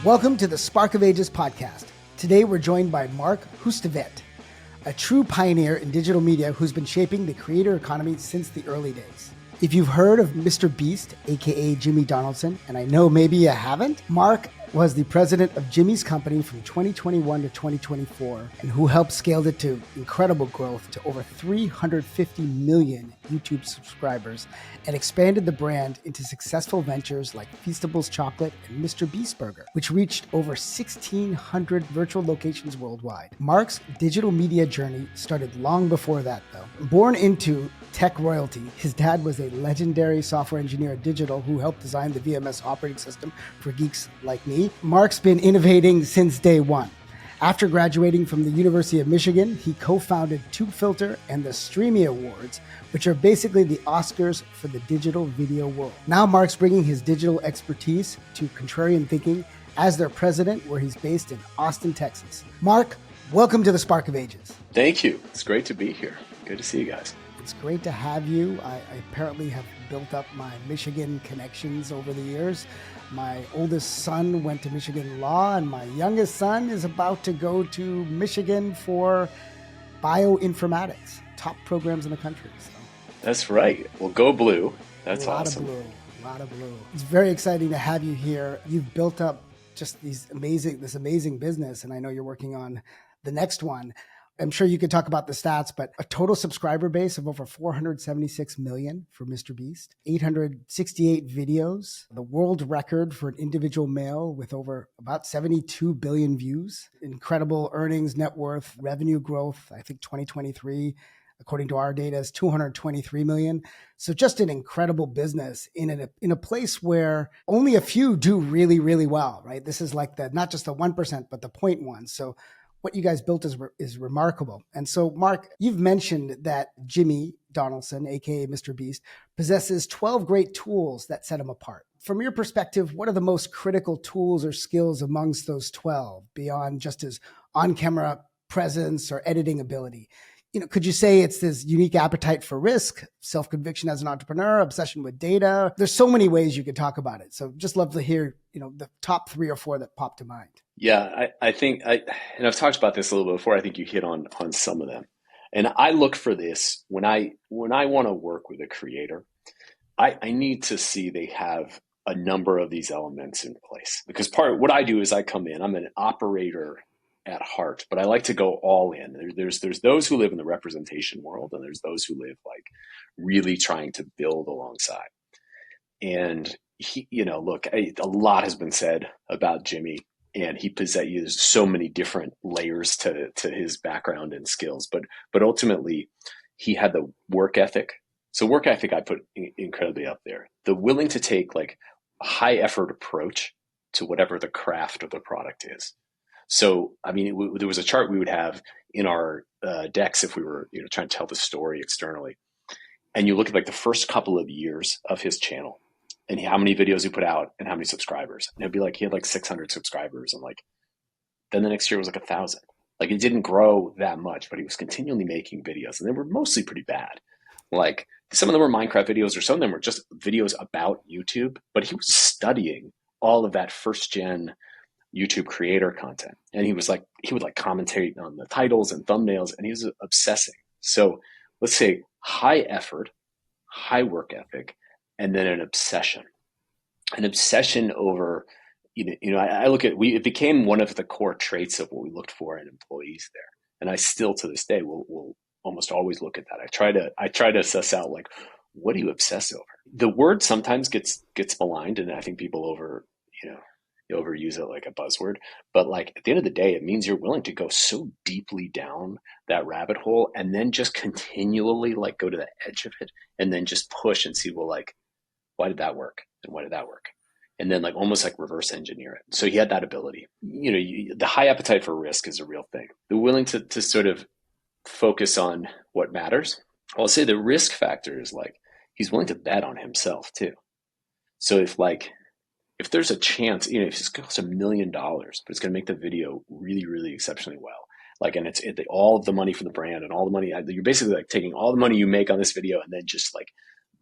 Welcome to the Spark of Ages podcast. Today we're joined by Marc, a true pioneer in digital media who's been shaping the creator economy since the early days. If you've heard of Mr. Beast, aka Jimmy Donaldson, and I know maybe you haven't, Marc was the president of Jimmy's company from 2021 to 2024, and who helped scale it to incredible growth to over 350 million YouTube subscribers and expanded the brand into successful ventures like Feastables Chocolate and Mr. Beast Burger, which reached over 1,600 virtual locations worldwide. Marc's digital media journey started long before that, though. Born into tech royalty, his dad was a legendary software engineer at Digital who helped design the VMS operating system for geeks like me. Marc's been innovating since day one. After graduating from the University of Michigan, he co-founded TubeFilter and the Streamy Awards, which are basically the Oscars for the digital video world. Now Marc's bringing his digital expertise to Contrarian Thinking as their president, where he's based in Austin, Texas. Marc, welcome to the Spark of Ages. Thank you. It's great to be here. Good to see you guys. It's great to have you. I apparently have built up my Michigan connections over the years. My oldest son went to Michigan Law, and my youngest son is about to go to Michigan for bioinformatics, top programs in the country. So. That's right. Well, go blue. That's awesome. A lot of blue. It's very exciting to have you here. You've built up just this amazing business, and I know you're working on the next one. I'm sure you could talk about the stats, but a total subscriber base of over 476 million for Mr. Beast, 868 videos, the world record for an individual male with over about 72 billion views, incredible earnings, net worth, revenue growth. I think 2023, according to our data, is 223 million. So just an incredible business in a place where only a few do really, really well, right? This is like not just the 1%, but the 0.1. So what you guys built is remarkable. And so, Marc, you've mentioned that Jimmy Donaldson, aka Mr. Beast, possesses 12 great tools that set him apart. From your perspective, what are the most critical tools or skills amongst those 12 beyond just his on-camera presence or editing ability? Could you say it's this unique appetite for risk, self-conviction as an entrepreneur, obsession with data? There's so many ways you could talk about it. So just love to hear, the top 3 or 4 that pop to mind. Yeah, I think and I've talked about this a little bit before. I think you hit on some of them. And I look for this when I want to work with a creator, I need to see they have a number of these elements in place. Because part of what I do is I come in, I'm an operator at heart, but I like to go all in. There's those who live in the representation world, and there's those who live like really trying to build alongside. And a lot has been said about Jimmy, and he possesses so many different layers to his background and skills. But ultimately, he had the work ethic. So work ethic I put incredibly up there. The willing to take like a high effort approach to whatever the craft of the product is. So, I mean, there was a chart we would have in our decks if we were, trying to tell the story externally. And you look at like the first couple of years of his channel and how many videos he put out and how many subscribers. And it'd be like, he had like 600 subscribers. And like, then the next year was like 1,000. Like it didn't grow that much, but he was continually making videos, and they were mostly pretty bad. Like some of them were Minecraft videos, or some of them were just videos about YouTube, but he was studying all of that first gen YouTube creator content. And he would commentate on the titles and thumbnails, and he was obsessing. So let's say high effort, high work ethic, and then an obsession over, I look at, it became one of the core traits of what we looked for in employees there. And I still to this day will almost always look at that. I try to suss out like, what do you obsess over? The word sometimes gets maligned, and I think people overuse it like a buzzword, but like at the end of the day, it means you're willing to go so deeply down that rabbit hole and then just continually like go to the edge of it and then just push and see, well, like, why did that work? And why did that work? And then like almost like reverse engineer it. So he had that ability. The high appetite for risk is a real thing. The willing to sort of focus on what matters. I'll say the risk factor is like, he's willing to bet on himself too. So if there's a chance, if it costs $1 million, but it's going to make the video really, really exceptionally well. Like, and it's all of the money for the brand and all the money, you're basically like taking all the money you make on this video and then just like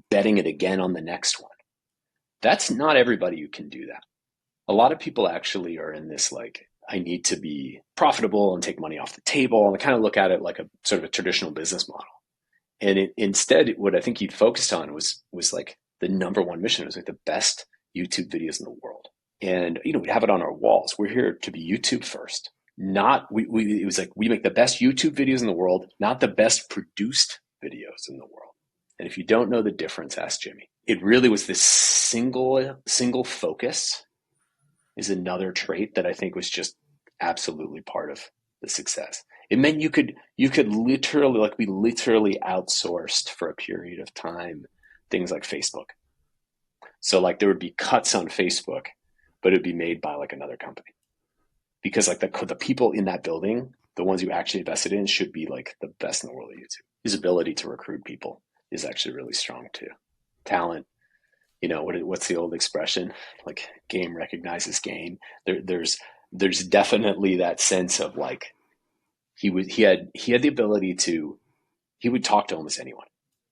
betting it again on the next one. That's not everybody who can do that. a lot of people actually are in this like, I need to be profitable and take money off the table, and they kind of look at it like a sort of a traditional business model. And instead, what I think he focused on was like the number one mission. It was like the best YouTube videos in the world. And, we have it on our walls. We're here to be YouTube first. Not, it was like, we make the best YouTube videos in the world, not the best produced videos in the world. And if you don't know the difference, ask Jimmy. It really was this single focus is another trait that I think was just absolutely part of the success. It meant you could literally, like, we literally outsourced for a period of time things like Facebook. So like there would be cuts on Facebook, but it'd be made by like another company, because like the people in that building, the ones you actually invested in, should be like the best in the world at YouTube. His ability to recruit people is actually really strong too. Talent, what's the old expression? Like, game recognizes game. There's definitely that sense of like, he had the ability to, he would talk to almost anyone,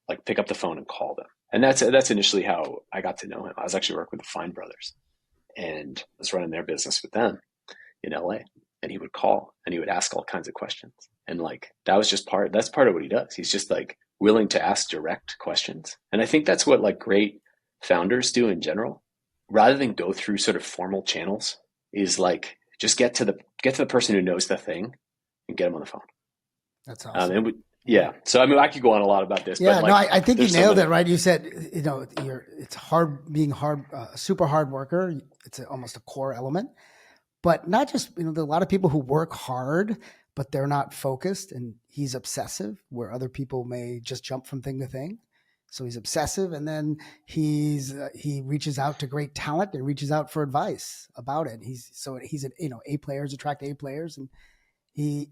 like pick up the phone and call them. And that's initially how I got to know him. I was actually working with the Fine brothers, and I was running their business with them in LA. And he would call and he would ask all kinds of questions. And like, that's part of what he does. He's just like willing to ask direct questions. And I think that's what like great founders do in general, rather than go through sort of formal channels, is like, just get to the person who knows the thing and get them on the phone. That's awesome. Yeah. So, I mean, I could go on a lot about this. Yeah, but like, I think you nailed it, right? You said, it's hard being a super hard worker. It's almost a core element, but not just, there are a lot of people who work hard, but they're not focused, and he's obsessive, where other people may just jump from thing to thing. So he's obsessive, and then he reaches out to great talent and reaches out for advice about it. He's A players attract A players, and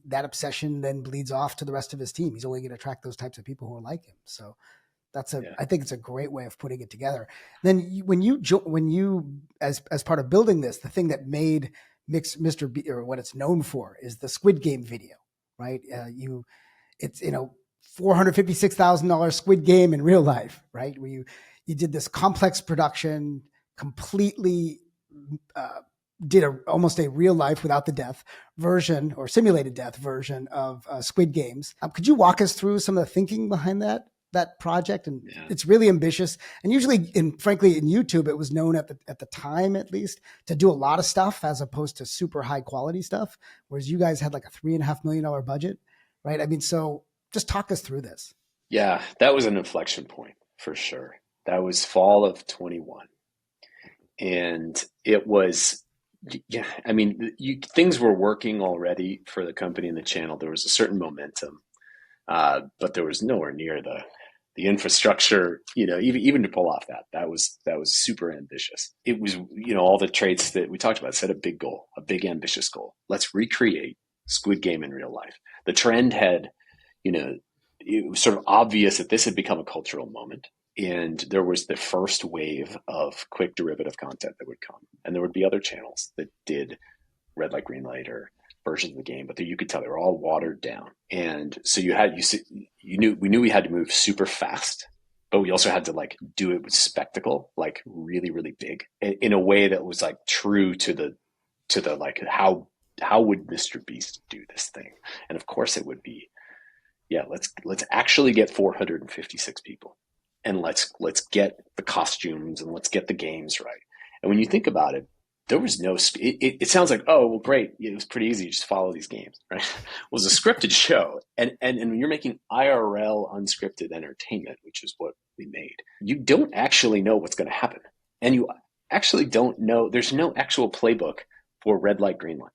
that obsession then bleeds off to the rest of his team. He's only going to attract those types of people who are like him. So I think it's a great way of putting it together. Then when you as part of building this, the thing that made Mr. B, or what it's known for, is the Squid Game video, right? It's $456,000 Squid Game in real life, right? Where you did this complex production, completely did almost a real life without the death version, or simulated death version of Squid Games. Could you walk us through some of the thinking behind that project? And It's really ambitious. And usually, frankly, in YouTube, it was known at the time, at least, to do a lot of stuff as opposed to super high quality stuff. Whereas you guys had like a $3.5 million budget, right? I mean, so just talk us through this. Yeah, that was an inflection point for sure. That was fall of 21. And it was, I mean, things were working already for the company and the channel. There was a certain momentum, but there was nowhere near the infrastructure, even to pull off that was super ambitious. It was, all the traits that we talked about. Set a big goal, a big ambitious goal. Let's recreate Squid Game in real life. The trend had, it was sort of obvious that this had become a cultural moment. And there was the first wave of quick derivative content that would come. And there would be other channels that did red light, green light, or versions of the game, but you could tell they were all watered down. And so we knew we had to move super fast, but we also had to like do it with spectacle, like really, really big, in a way that was like true to the like, how would Mr. Beast do this thing? And of course it would be, let's actually get 456 people. And let's get the costumes, and let's get the games right. And when you think about it, there was no, it sounds like, oh, well, great. It was pretty easy. Just follow these games, right? It was a scripted show. And when you're making IRL unscripted entertainment, which is what we made, you don't actually know what's going to happen. And you actually don't know, there's no actual playbook for red light, green light.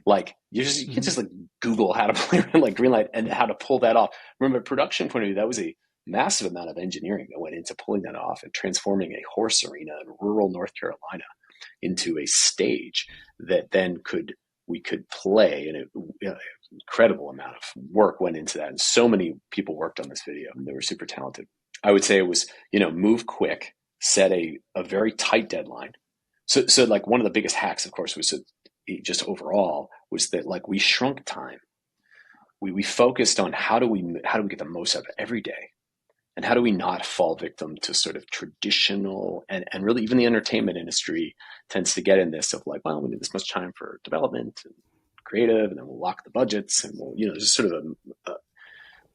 Like you can just like Google how to play red light, green light, and how to pull that off. From a production point of view, that was a massive amount of engineering that went into pulling that off and transforming a horse arena in rural North Carolina into a stage that then we could play. And an incredible amount of work went into that. And so many people worked on this video, and they were super talented. I would say it was, move quick, set a very tight deadline. So like one of the biggest hacks, of course, was just overall was that like we shrunk time. We focused on how do we get the most out of every day. And how do we not fall victim to sort of traditional and really even the entertainment industry tends to get in this of like, well, we need this much time for development and creative, and then we'll lock the budgets and we'll, just sort of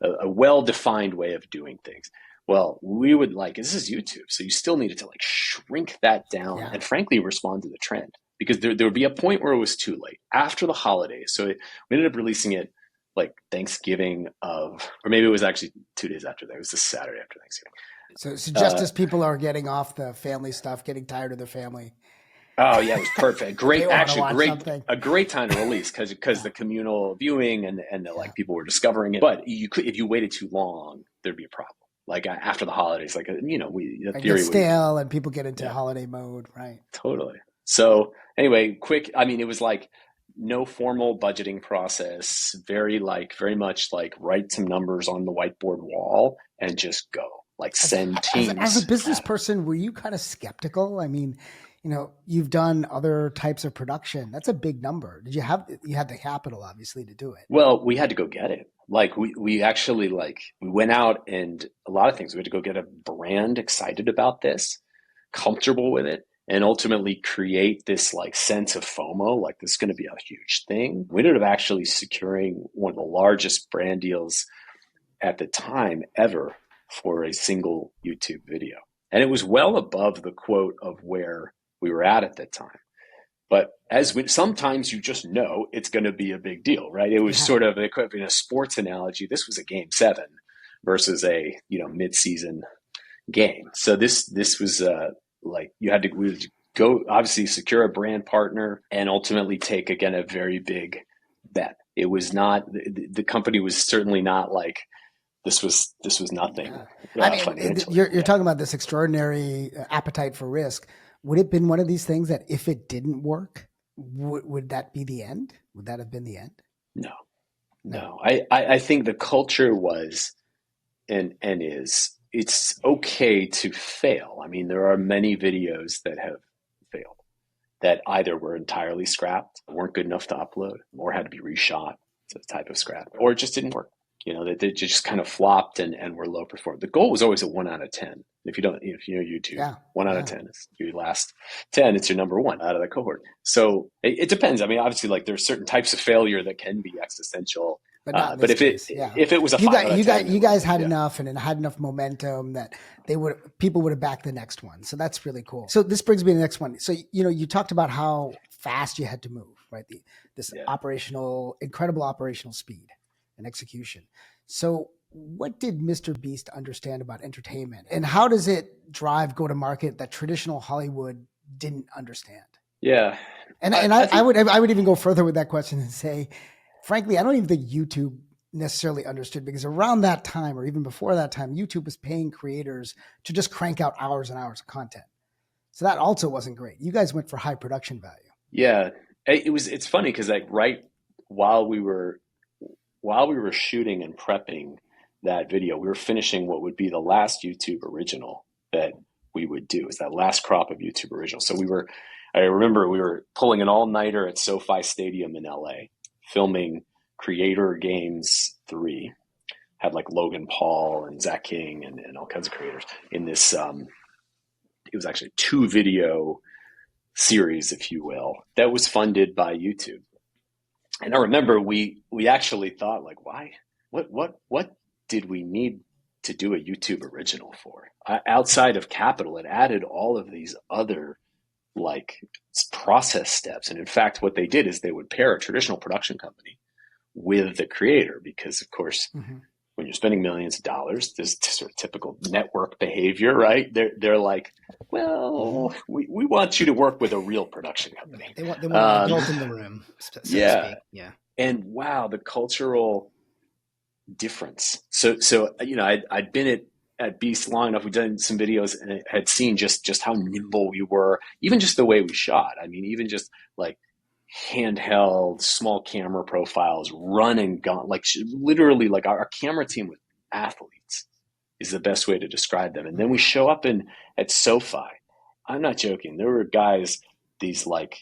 a well-defined way of doing things. Well, we would this is YouTube. So you still needed to like shrink that down and frankly respond to the trend, because there would be a point where it was too late after the holidays. So we ended up releasing it like Thanksgiving or maybe it was actually 2 days after that. It was the Saturday after Thanksgiving. So just as people are getting off the family stuff, getting tired of their family. Oh yeah, it was perfect. Great, something. A great time to release because the communal viewing and the people were discovering it. But if you waited too long, there'd be a problem. Like after the holidays, the theory get stale and people get into holiday mode, right? Totally. So anyway, quick. I mean, it was like no formal budgeting process. Very much like write some numbers on the whiteboard wall and just go. Like send teams. As a business person, were you kind of skeptical? I mean, you've done other types of production. That's a big number. You had the capital obviously to do it? Well, we had to go get it. Like we actually we went out and a lot of things. We had to go get a brand excited about this, comfortable with it, and ultimately create this like sense of FOMO, like this is going to be a huge thing. We ended up actually securing one of the largest brand deals at the time ever for a single YouTube video. And it was well above the quote of where we were at that time. But sometimes you just know it's going to be a big deal, right? It was sort of in a sports analogy. This was a game 7 versus a mid-season game. So this was we had to go obviously secure a brand partner and ultimately take again a very big bet. It was not the company was certainly not like this was nothing. I mean, you're talking about this extraordinary appetite for risk. Would it have been one of these things that if it didn't work, would that be the end? Would that have been the end? No. I think the culture was and is, it's okay to fail. I mean, there are many videos that have failed that either were entirely scrapped, weren't good enough to upload, or had to be reshot. It's a type of scrap, or it just didn't work. They just kind of flopped and were low performing. The goal was always a 1 out of 10. If you know YouTube, 1 out of 10 is your last 10. It's your number 1 out of the cohort. So it depends. I mean, obviously, like there's certain types of failure that can be existential. But if it was a 5 out of 10, you guys had enough and it had enough momentum that people would have backed the next one. So that's really cool. So this brings me to the next one. So you talked about how fast you had to move, right? This incredible operational speed and execution. So what did Mr. Beast understand about entertainment, and how does it drive go-to-market that traditional Hollywood didn't understand? Yeah. And I would even go further with that question and say, frankly, I don't even think YouTube necessarily understood, because around that time or even before that time, YouTube was paying creators to just crank out hours and hours of content. So that also wasn't great. You guys went for high production value. Yeah. It's funny because right while we were shooting and prepping that video, we were finishing what would be the last YouTube original that we would do. Is that last crop of YouTube original. So I remember we were pulling an all-nighter at SoFi Stadium in LA, filming Creator Games 3. Had like Logan Paul and Zach King and all kinds of creators in this. It was actually 2 video series, if you will, that was funded by YouTube. And I remember we actually thought like, why? What did we need to do a YouTube original for? Outside of capital, it added all of these other like process steps. And in fact, what they did is they would pair a traditional production company with the creator, because of course, when you're spending millions of dollars, this sort of typical network behavior, right? They're like, well, we want you to work with a real production company. They want an adult in the room, so to speak. Yeah. And wow, the cultural difference. So I'd been at Beast long enough. We'd done some videos and had seen just how nimble we were, even just the way we shot. I mean, even just like handheld, small camera profiles, run and gun, like literally like our camera team with athletes is the best way to describe them. And then we show up at SoFi. I'm not joking. There were guys, these like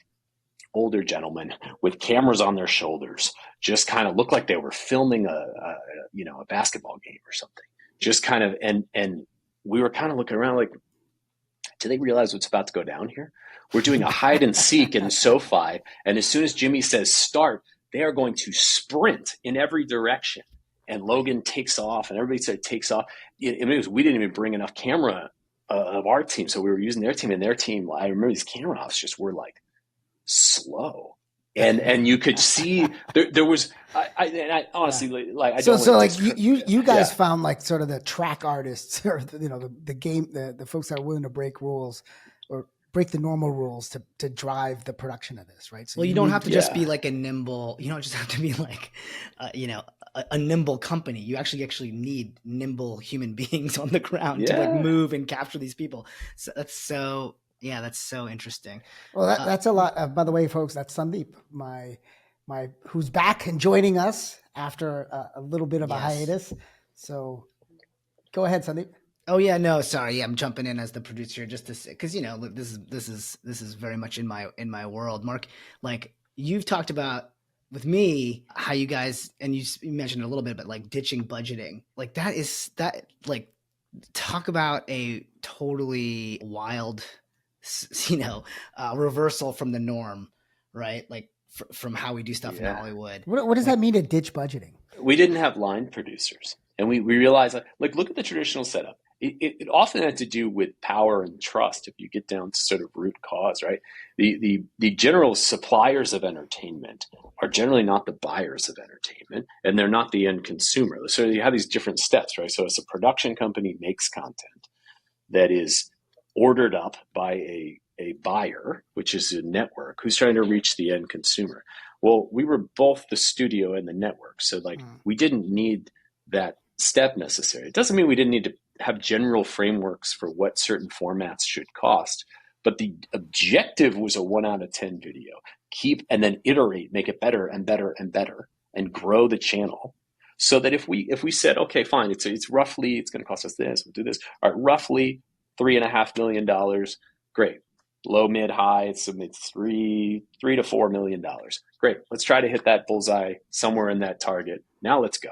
older gentlemen with cameras on their shoulders, just kind of looked like they were filming a basketball game or something. just kind of, and we were kind of looking around like, do they realize what's about to go down here? We're doing a hide and seek in SoFi. And as soon as Jimmy says start, they are going to sprint in every direction. And Logan takes off and everybody takes off. We didn't even bring enough camera of our team. So we were using their team, and their team, I remember these camera offs just were like slow. And you could see there was, I honestly, like, I don't so like you guys found like sort of the track artists, or the game, the folks that are willing to break rules or break the normal rules to drive the production of this, right? So you don't have to just be like a nimble, you don't just have to be like, a nimble company. You actually need nimble human beings on the ground to like move and capture these people. So that's so interesting. Well, that's a lot. By the way, folks, that's Sandeep, my who's back and joining us after a little bit of a hiatus. So go ahead, Sandeep. Oh yeah, no, sorry. Yeah, I'm jumping in as the producer just to say, because this is very much in my world. Marc, like you've talked about with me how you guys, and you mentioned it a little bit, but like ditching budgeting, like talk about a totally wild, reversal from the norm, right? Like from how we do stuff in Hollywood. What does that mean to ditch budgeting? We didn't have line producers, and we realized, like, look at the traditional setup. It often had to do with power and trust. If you get down to sort of root cause, right? The general suppliers of entertainment are generally not the buyers of entertainment, and they're not the end consumer. So you have these different steps, right? So as a production company makes content that is ordered up by a buyer, which is a network who's trying to reach the end consumer. Well, we were both the studio and the network. So like we didn't need that step necessary. It doesn't mean we didn't need to have general frameworks for what certain formats should cost, but the objective was a 1 out of 10 video. Keep and then iterate, make it better and better and better, and grow the channel. So that if we said, okay, fine, it's roughly, it's going to cost us this, we'll do this. All right, roughly $3.5 million. Great. Low, mid, high, it's $3 to $4 million. Great. Let's try to hit that bullseye somewhere in that target. Now let's go.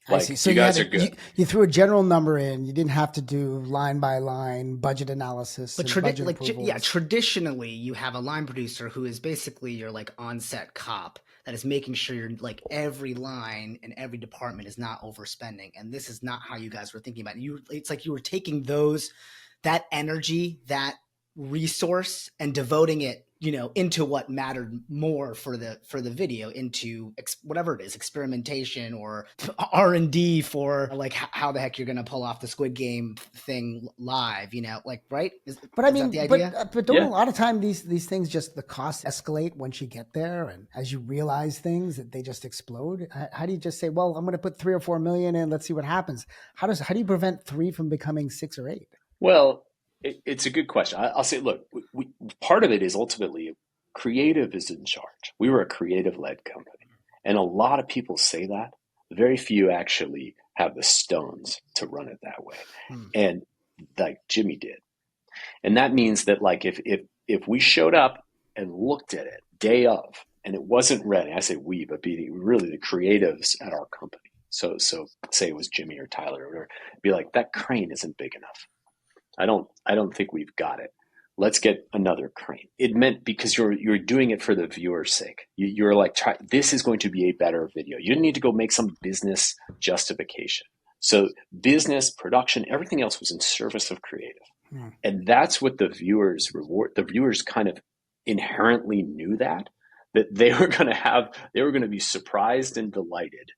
I see. So you guys are good. You threw a general number in. You didn't have to do line by line budget analysis. But traditionally, you have a line producer who is basically your like on-set cop that is making sure you're like every line and every department is not overspending. And this is not how you guys were thinking about it. It's like you were taking that energy, that resource, and devoting it, into what mattered more for the video, into whatever it is, experimentation or R&D for like how the heck you're going to pull off the Squid Game thing live, right? But I mean, the idea? But don't a lot of time these things just the costs escalate once you get there, and as you realize things that they just explode. How do you just say, well, I'm going to put 3 or 4 million in, let's see what happens? How do you prevent 3 from becoming 6 or 8? Well, it's a good question. I'll say, look, part of it is ultimately creative is in charge. We were a creative-led company. And a lot of people say that. Very few actually have the stones to run it that way. And like Jimmy did. And that means that like if we showed up and looked at it day of and it wasn't ready, I say we, but really the creatives at our company. So say it was Jimmy or Tyler or whatever, be like, that crane isn't big enough. I don't think we've got it. Let's get another crane. It meant because you're doing it for the viewer's sake. You're like, this is going to be a better video. You didn't need to go make some business justification. So business, production, everything else was in service of creative. And that's what the viewers reward. The viewers kind of inherently knew that they were going to be surprised and delighted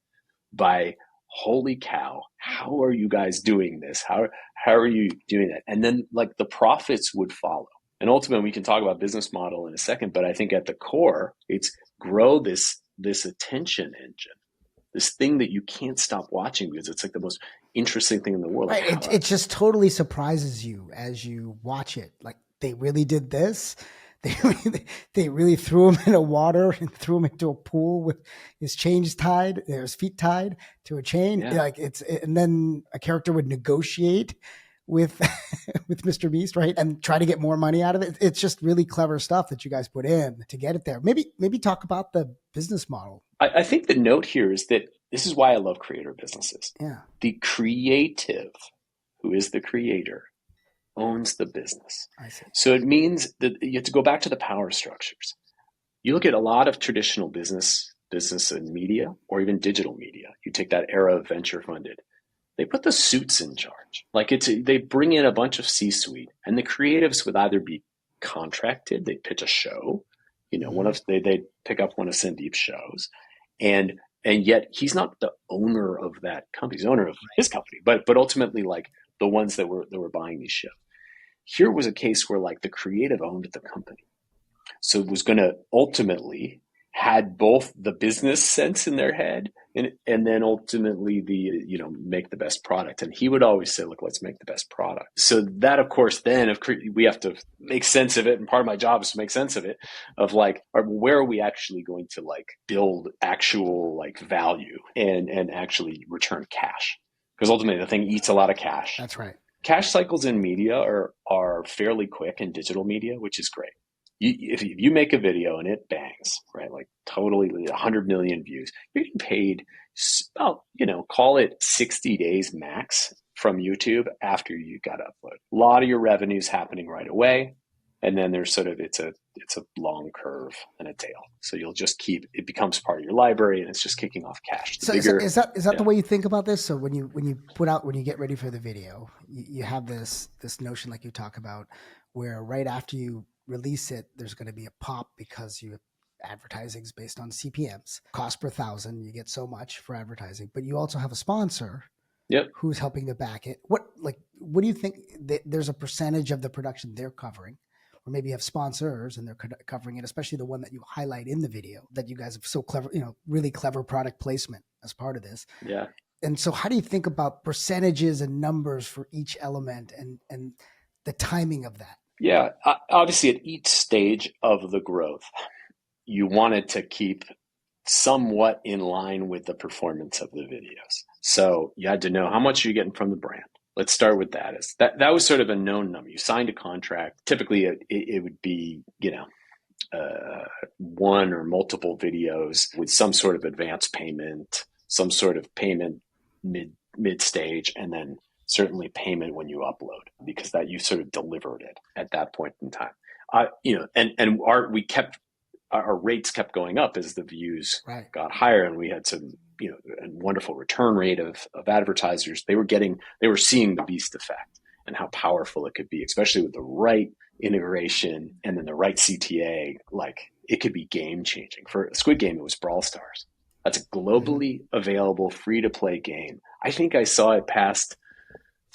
by, holy cow, how are you guys doing this? How are you doing that? And then like the profits would follow. And ultimately we can talk about business model in a second, but I think at the core, it's grow this attention engine, this thing that you can't stop watching because it's like the most interesting thing in the world. Right. It just totally surprises you as you watch it. Like they really did this. They really threw him in the water and threw him into a pool with his chains tied, his feet tied to a chain. Yeah. Like and then a character would negotiate with with Mr. Beast, right, and try to get more money out of it. It's just really clever stuff that you guys put in to get it there. Maybe talk about the business model. I think the note here is that this is why I love creator businesses. Yeah. The creative, who is the creator, owns the business. I see. So it means that you have to go back to the power structures. You look at a lot of traditional business and media, or even digital media. You take that era of venture funded. They put the suits in charge. Like they bring in a bunch of C-suite, and the creatives would either be contracted. They pitch a show, they pick up one of Sandeep's shows, and yet he's not the owner of that company. He's the owner of his company, but ultimately, like the ones that were buying these shows. Here was a case where like the creative owned the company. So it was going to ultimately had both the business sense in their head and then ultimately make the best product. And he would always say, look, let's make the best product. So that, of course, then we have to make sense of it. And part of my job is to make sense of it, of like, where are we actually going to like build actual like value and actually return cash? Because ultimately the thing eats a lot of cash. That's right. Cash cycles in media are fairly quick in digital media, which is great. If you make a video and it bangs, right, like totally 100 million views, you're getting paid about, call it 60 days max from YouTube after you got uploaded. A lot of your revenue's happening right away. And then there's sort of, it's a long curve and a tail. So you'll just it becomes part of your library and it's just kicking off cash. So is that the way you think about this? So when you get ready for the video, you have this notion like you talk about where right after you release it, there's going to be a pop because advertising is based on CPMs, cost per thousand. You get so much for advertising, but you also have a sponsor who's helping to back it. What do you think there's a percentage of the production they're covering? Or maybe you have sponsors and they're covering it, especially the one that you highlight in the video that you guys have so clever, really clever product placement as part of this. Yeah. And so how do you think about percentages and numbers for each element and the timing of that? Yeah. Obviously at each stage of the growth, you wanted to keep somewhat in line with the performance of the videos. So you had to know how much you're getting from the brand. Let's start with that. That was sort of a known number. You signed a contract. Typically, it would be, one or multiple videos with some sort of advance payment, some sort of payment mid stage, and then certainly payment when you upload, because that you sort of delivered it at that point in time. Our rates kept going up as the views got higher, and we had some, a wonderful return rate of advertisers. They were seeing the beast effect and how powerful it could be, especially with the right integration and then the right CTA. Like it could be game changing. For Squid Game, it was Brawl Stars. That's a globally available free to play game. I think I saw it past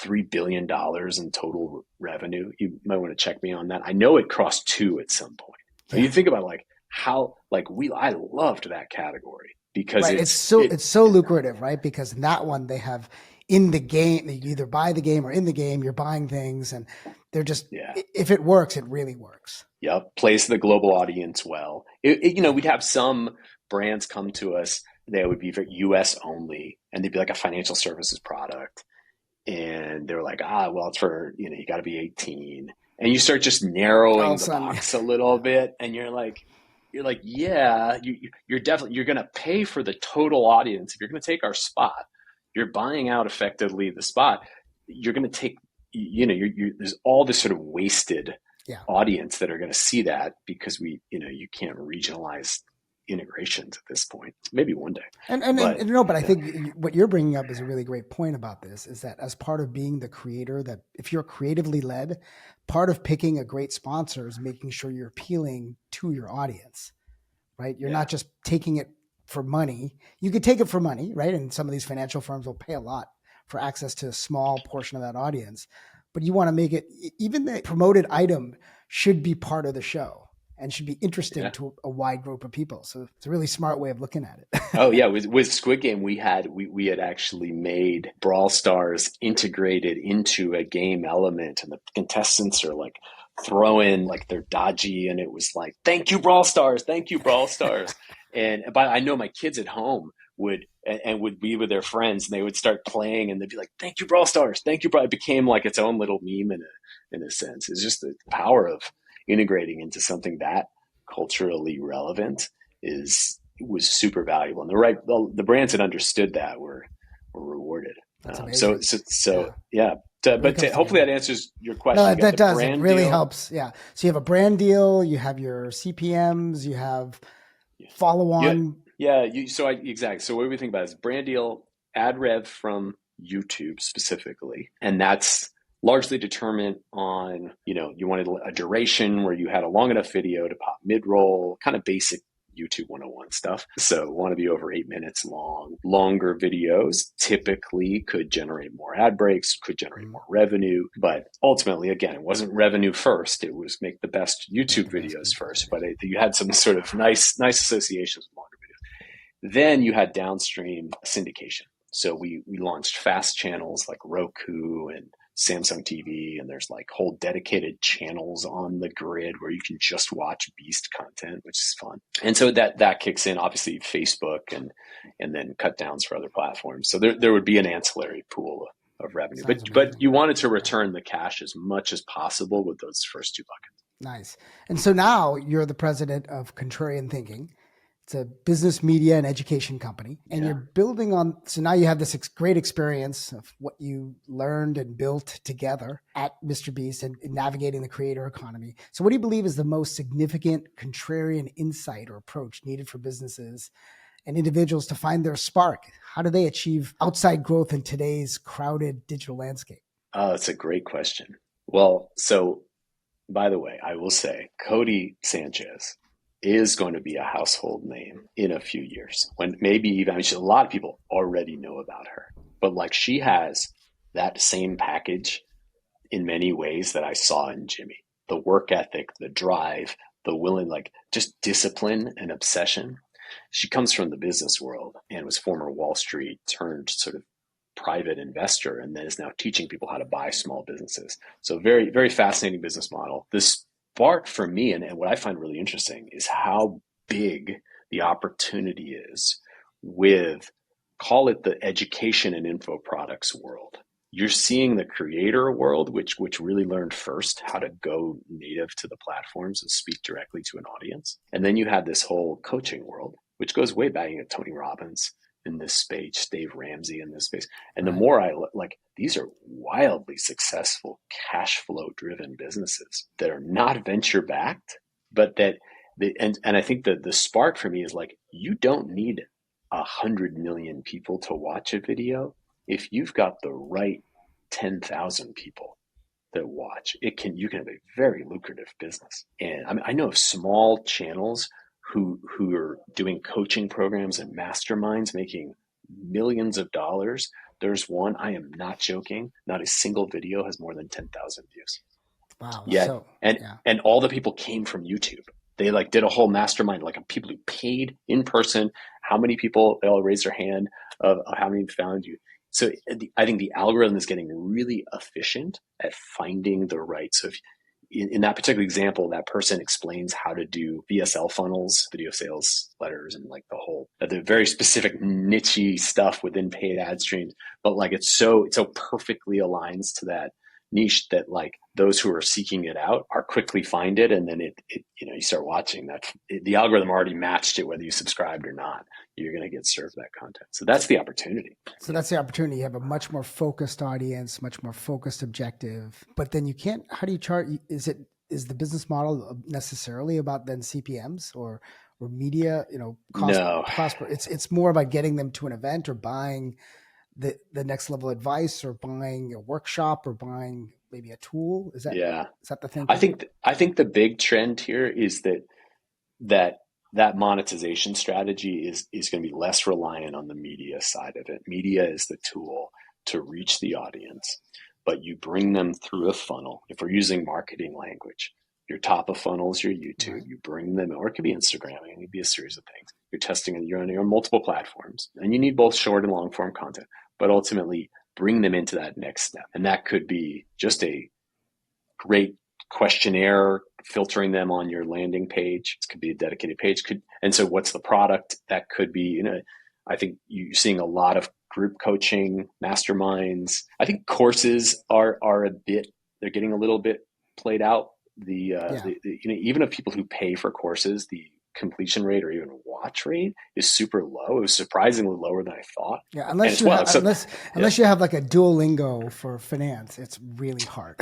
$3 billion in total revenue. You might want to check me on that. I know it crossed 2 at some point. So you think about I loved that category because it's so lucrative, right? Because in that one they have in the game, you either buy the game or in the game you're buying things, and they're just if it works, it really works. Yep, plays the global audience well. We'd have some brands come to us. They would be for US only, and they'd be like a financial services product, and they're like, it's for you got to be 18, and you start just narrowing the box a little bit, and you're like, yeah, you're going to pay for the total audience. If you're going to take our spot, you're buying out effectively the spot. You're going to take, there's all this sort of wasted audience that are going to see that because you can't regionalize integrations at this point. Maybe one day. But I think what you're bringing up is a really great point about this, is that as part of being the creator, that if you're creatively led, part of picking a great sponsor is making sure you're appealing to your audience, right? You're not just taking it for money. You could take it for money, right? And some of these financial firms will pay a lot for access to a small portion of that audience, but you want to make it, even the promoted item should be part of the show and should be interesting to a wide group of people. So it's a really smart way of looking at it. Oh yeah, with Squid Game, we had actually made Brawl Stars integrated into a game element, and the contestants are like throwing like they're dodgy, and it was like, "Thank you, Brawl Stars! Thank you, Brawl Stars!" But I know my kids at home would be with their friends, and they would start playing, and they'd be like, "Thank you, Brawl Stars! Thank you, Brawl." It became like its own little meme in a sense. It's just the power of integrating into something that culturally relevant is was super valuable. And the brands that understood that were rewarded. That's amazing. Yeah. Hopefully that answers your question. No, that does. It really deal. helps. Yeah. So you have a brand deal, you have your CPMs, you have follow on. Exactly. So what we think about is brand deal, ad rev from YouTube specifically. And that's largely determined on, you wanted a duration where you had a long enough video to pop mid-roll, kind of basic YouTube 101 stuff. So want to be over 8 minutes long. Longer videos typically could generate more ad breaks, could generate more revenue. But ultimately, again, it wasn't revenue first. It was make the best YouTube videos first. But you had some sort of nice associations with longer videos. Then you had downstream syndication. So we launched fast channels like Roku and Samsung TV, and there's like whole dedicated channels on the grid where you can just watch beast content, which is fun. And so that kicks in, obviously Facebook and then cut downs for other platforms. So there would be an ancillary pool of revenue, but you wanted to return the cash as much as possible with those first two buckets. Nice. And so now you're the president of Contrarian Thinking. It's a business, media, and education company. And you're building on, so now you have this great experience of what you learned and built together at Mr. Beast and navigating the creator economy. So what do you believe is the most significant contrarian insight or approach needed for businesses and individuals to find their spark? How do they achieve outside growth in today's crowded digital landscape? Oh, that's a great question. Well, so by the way, I will say Codie Sanchez is going to be a household name in a few years, when maybe even, a lot of people already know about her, but like she has that same package in many ways that I saw in Jimmy, the work ethic, the drive, the willing, like just discipline and obsession. She comes from the business world and was former Wall Street turned sort of private investor, and then is now teaching people how to buy small businesses. So very, very fascinating business model. This part for me, and what I find really interesting, is how big the opportunity is with, call it the education and info products world. You're seeing the creator world, which really learned first how to go native to the platforms and speak directly to an audience. And then you have this whole coaching world, which goes way back. You know, Tony Robbins in this space, Dave Ramsey in this space. And the more I like, these are wildly successful cash flow driven businesses that are not venture backed, but and I think that the spark for me is like, you don't need 100 million people to watch a video. If you've got the right 10,000 people that watch, you can have a very lucrative business. And I know of small channels who are doing coaching programs and masterminds making millions of dollars. There's one, I am not joking, not a single video has more than 10,000 views. Wow. Yeah. And all the people came from YouTube. They like did a whole mastermind, like people who paid in person, how many people, they all raised their hand of how many found you. So I think the algorithm is getting really efficient at finding the right. So if in that particular example, that person explains how to do VSL funnels, video sales letters, and like the very specific niche-y stuff within paid ad streams. But like it so perfectly aligns to that niche that like those who are seeking it out are quickly find it, and then it you start watching that. The algorithm already matched it whether you subscribed or not. You're going to get served that content. So that's the opportunity. So that's the opportunity. You have a much more focused audience, much more focused objective. But then you can't. How do you chart? Is the business model necessarily about then CPMs or media? Cost. No. It's more about getting them to an event or buying the next level advice or buying a workshop or buying maybe a tool. Is that the thing? I think the big trend here is that monetization strategy is going to be less reliant on the media side of it. Media is the tool to reach the audience, but you bring them through a funnel. If we're using marketing language, your top of funnel is your YouTube. Right. You bring them, or it could be Instagram. It could be a series of things. You're testing and you're on multiple platforms, and you need both short and long form content, but ultimately bring them into that next step. And that could be just a great questionnaire, filtering them on your landing page. It could be a dedicated page. And so what's the product? That could be, I think you're seeing a lot of group coaching, masterminds. I think courses are they're getting a little bit played out. Even of people who pay for courses, the completion rate or even watch rate is super low. It was surprisingly lower than I thought. Yeah, unless you have like a Duolingo for finance, it's really hard.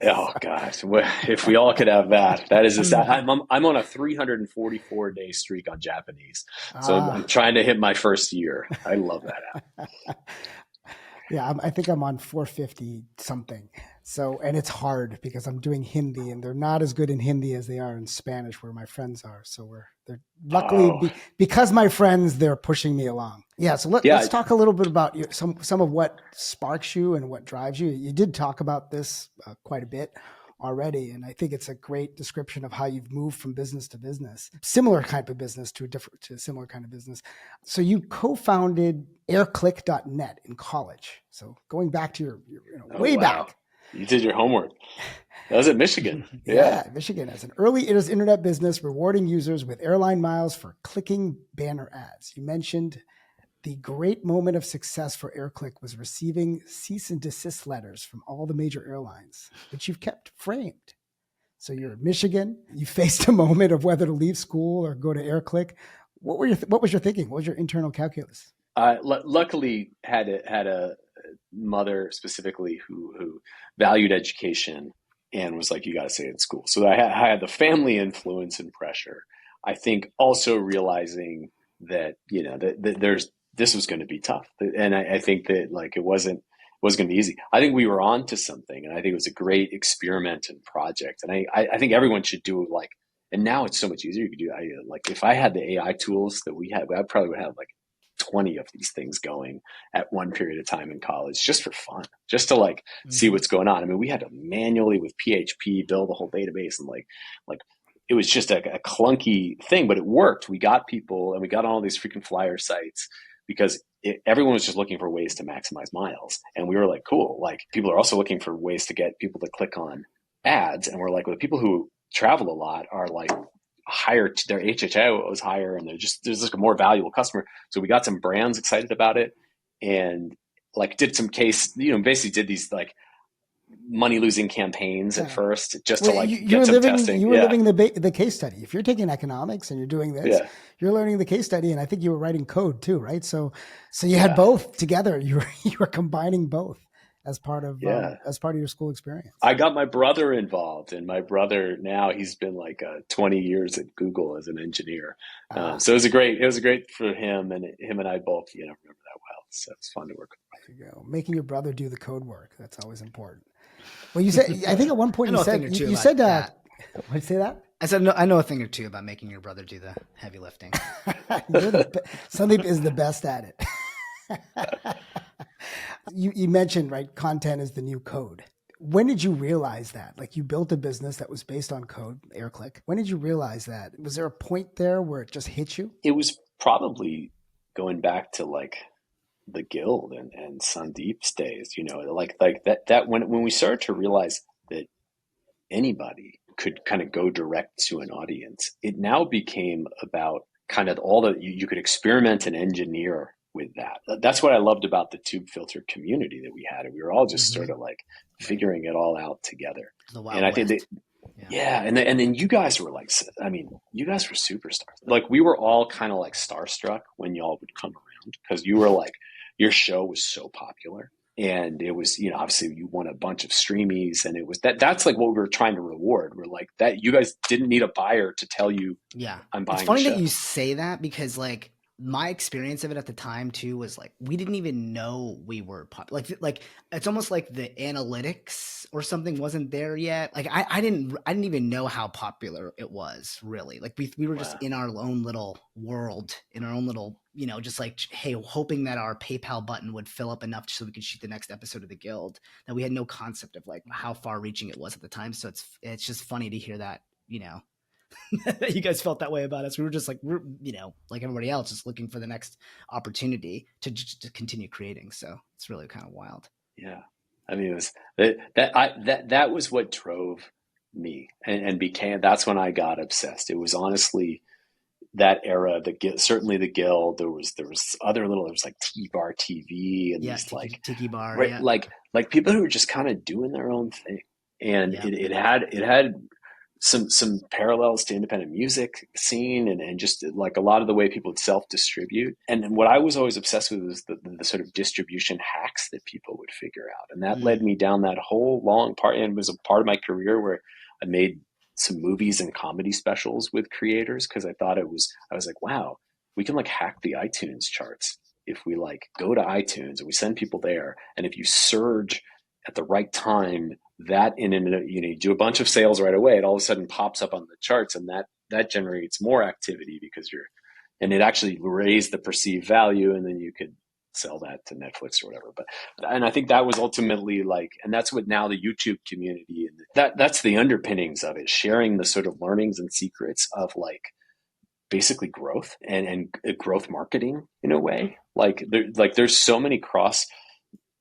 Oh gosh, if we all could have that. That is I'm on a 344-day streak on Japanese, so I'm trying to hit my first year. I love that app. Yeah, I think I'm on 450 something. So, and it's hard because I'm doing Hindi, and they're not as good in Hindi as they are in Spanish, where my friends are. So they're luckily because my friends, they're pushing me along. Yeah. So let's talk a little bit about some of what sparks you and what drives you. You did talk about this quite a bit already, and I think it's a great description of how you've moved from business to business, similar type of business to a similar kind of business. So you co-founded airclick.net in college. So going back to your way back. You did your homework. That was at Michigan. Yeah, Michigan as an early internet business, rewarding users with airline miles for clicking banner ads. You mentioned the great moment of success for AirClick was receiving cease and desist letters from all the major airlines, which you've kept framed. So you're in Michigan. You faced a moment of whether to leave school or go to AirClick. What was your thinking? What was your internal calculus? Luckily, had a mother specifically who valued education and was like, you got to stay in school. So I had the family influence and pressure. I think also realizing that, that this was going to be tough. And I think that like, it wasn't going to be easy. I think we were on to something, and I think it was a great experiment and project. And I think everyone should do it and now it's so much easier. You could do, if I had the AI tools that we had, I probably would have 20 of these things going at one period of time in college, just for fun, just to see what's going on. I mean, we had to manually with PHP build a whole database, and it was just a clunky thing, but it worked. We got people, and we got on all these freaking flyer sites because everyone was just looking for ways to maximize miles. And we were like, cool. People are also looking for ways to get people to click on ads. And we're like, well, the people who travel a lot are higher, their HHI was higher, and there's a more valuable customer. So we got some brands excited about it, and did some basically did these money losing campaigns at first, just to get some testing. You were living the case study. If you're taking economics and you're doing this, you're learning the case study, and I think you were writing code too, right? So you had both together. You were combining both as part of your school experience. I got my brother involved, and my brother now, he's been 20 years at Google as an engineer. So it was great for him, and him and I both remember that well. So it's fun to work with. There you go, making your brother do the code work. That's always important. Well, you said, I think at one point you said what did you say that? I said, no, I know a thing or two about making your brother do the heavy lifting. Sandeep is the best at it. You mentioned, right, content is the new code. When did you realize that? You built a business that was based on code, AirClick. When did you realize that? Was there a point there where it just hit you? It was probably going back to the guild and Sandeep's days, that when we started to realize that anybody could kind of go direct to an audience, it now became about kind of all that you could experiment and engineer with that. That's what I loved about the Tube Filter community that we had. And we were all just sort of figuring it all out together. And I think and then you guys were you guys were superstars. We were all kind of starstruck when y'all would come around, because you were your show was so popular, and it was, obviously you won a bunch of streamies, and it was that's what we were trying to reward. We're that you guys didn't need a buyer to tell you, I'm buying. It's funny that you say that, because my experience of it at the time too was we didn't even know we were it's almost like the analytics or something wasn't there yet. I didn't even know how popular it was, really. We were just in our own little world, in our own little, just hey, hoping that our PayPal button would fill up enough so we could shoot the next episode of the Guild. That we had no concept of how far reaching it was at the time. So it's just funny to hear that, that you guys felt that way about us. We were just we're like everybody else, just looking for the next opportunity to continue creating. So it's really kind of wild. Yeah. I mean, it was that was what drove me, and that's when I got obsessed. It was honestly that era, certainly the Guild. There was other there was T-Bar TV and these Tiki Bar, right? People who were just kind of doing their own thing. And it had some parallels to independent music scene and just like a lot of the way people self-distribute. And what I was always obsessed with was the sort of distribution hacks that people would figure out. And that led me down that whole long part, and it was a part of my career where I made some movies and comedy specials with creators because I was like, wow, we can like hack the iTunes charts if we like go to iTunes and we send people there. And if you surge at the right time, that you do a bunch of sales right away, it all of a sudden pops up on the charts, and that generates more activity because and it actually raised the perceived value, and then you could sell that to Netflix or whatever. And I think that was ultimately like, and that's what now the YouTube community, and that's the underpinnings of it, sharing the sort of learnings and secrets of like basically growth and growth marketing in a way. Like there's so many cross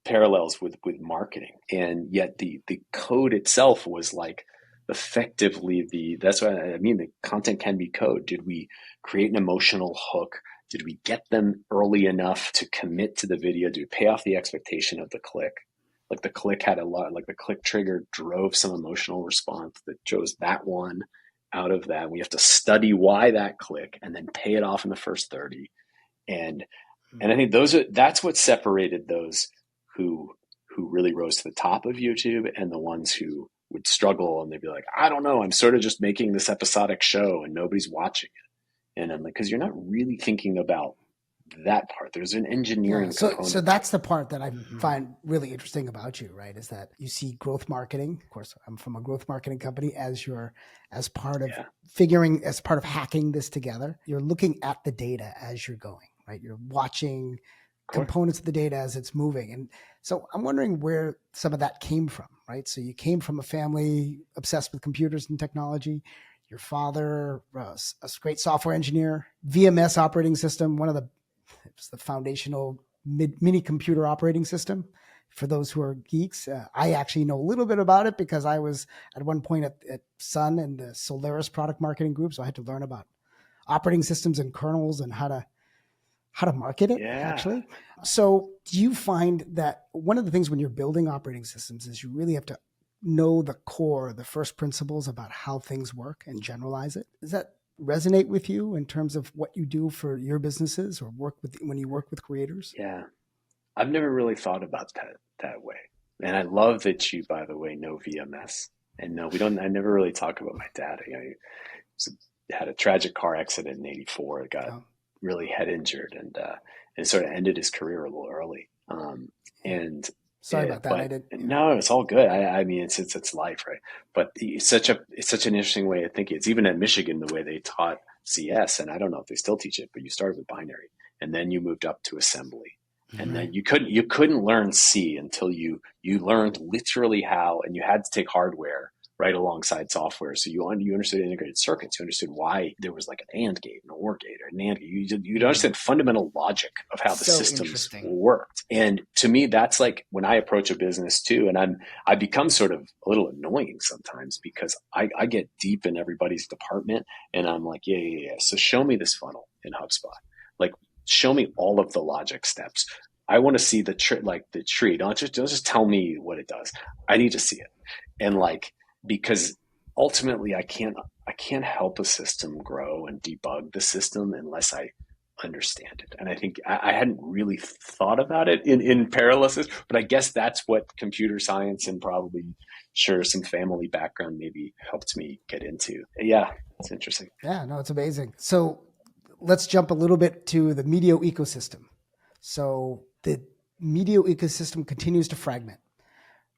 parallels with marketing, and yet the code itself was like effectively that's what I mean, the content can be code. Did we create an emotional hook? Did we get them early enough to commit to the video? Did we pay off the expectation of the click? Like the click had a lot, like the click trigger drove some emotional response that chose that one out of that. We have to study why that click and then pay it off in the first 30. And I think that's what separated those who really rose to the top of YouTube and the ones who would struggle and they'd be like, I don't know, I'm sort of just making this episodic show and nobody's watching it. And I'm like, because you're not really thinking about that part. There's an engineering component. So that's the part that I find really interesting about you, right? Is that you see growth marketing. Of course, I'm from a growth marketing company as part of hacking this together. You're looking at the data as you're going, right? You're watching components of the data as it's moving. And so I'm wondering where some of that came from, right? So you came from a family obsessed with computers and technology. Your father was a great software engineer, VMS operating system, it was the foundational mini computer operating system for those who are geeks. I actually know a little bit about it because I was at one point at Sun and the Solaris product marketing group. So I had to learn about operating systems and kernels and how to market it, actually. So do you find that one of the things when you're building operating systems is you really have to know the core, the first principles about how things work and generalize it? Does that resonate with you in terms of what you do for your businesses or when you work with creators? Yeah. I've never really thought about that way. And I love that you, by the way, know VMS. And no, I never really talk about my dad. He had a tragic car accident in '84. It got really head injured and sort of ended his career a little early. Sorry about that. No, it's all good. I mean, it's life, right? But it's such an interesting way of thinking. It's even at Michigan, the way they taught CS, and I don't know if they still teach it, but you started with binary and then you moved up to assembly. And then you couldn't learn C until you learned literally how, and you had to take hardware right alongside software. So you understood integrated circuits. You understood why there was like an AND gate, an OR gate, or an NAND gate. You understand fundamental logic of how the systems worked. And to me, that's like when I approach a business too, and I become sort of a little annoying sometimes because I get deep in everybody's department and I'm like, yeah. So show me this funnel in HubSpot. Like, show me all of the logic steps. I want to see the tree. Don't just tell me what it does. I need to see it. And because ultimately I can't help a system grow and debug the system unless I understand it. And I think I hadn't really thought about it in parallelism, but I guess that's what computer science and probably some family background maybe helped me get into. Yeah, it's interesting. Yeah, no, it's amazing. So let's jump a little bit to the media ecosystem. So the media ecosystem continues to fragment.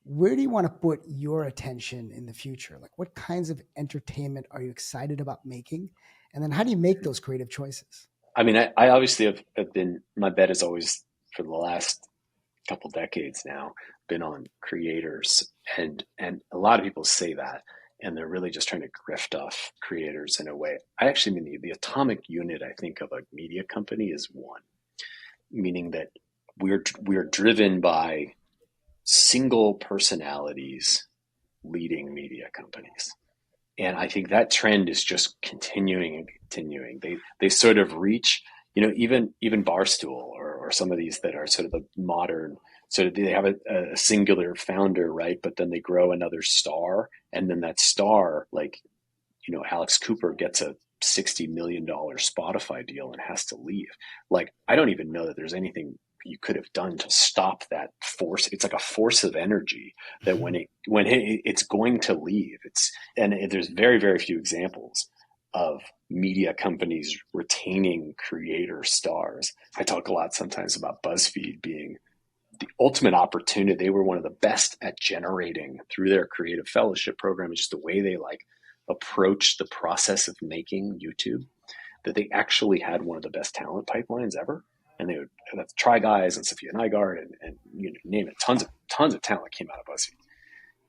Where do you want to put your attention in the future? Like, what kinds of entertainment are you excited about making? And then how do you make those creative choices? I mean, I obviously have been, my bet is always for the last couple decades now been on creators. And a lot of people say that, and they're really just trying to grift off creators in a way. I actually mean the atomic unit, I think, of a media company is one, meaning that we're driven by single personalities leading media companies. And I think that trend is just continuing and continuing. They sort of reach, even Barstool or some of these that are sort of the modern, sort of they have a singular founder, right? But then they grow another star, and then that star Alex Cooper gets a $60 million Spotify deal and has to leave. Like, I don't even know that there's anything you could have done to stop that force. It's like a force of energy that when it's going to leave, and there's very, very few examples of media companies retaining creator stars. I talk a lot sometimes about BuzzFeed being the ultimate opportunity. They were one of the best at generating through their creative fellowship program, just the way they like approached the process of making YouTube, that they actually had one of the best talent pipelines ever. And they would have Try Guys and Sophia Nygaard and name it, tons of talent came out of BuzzFeed,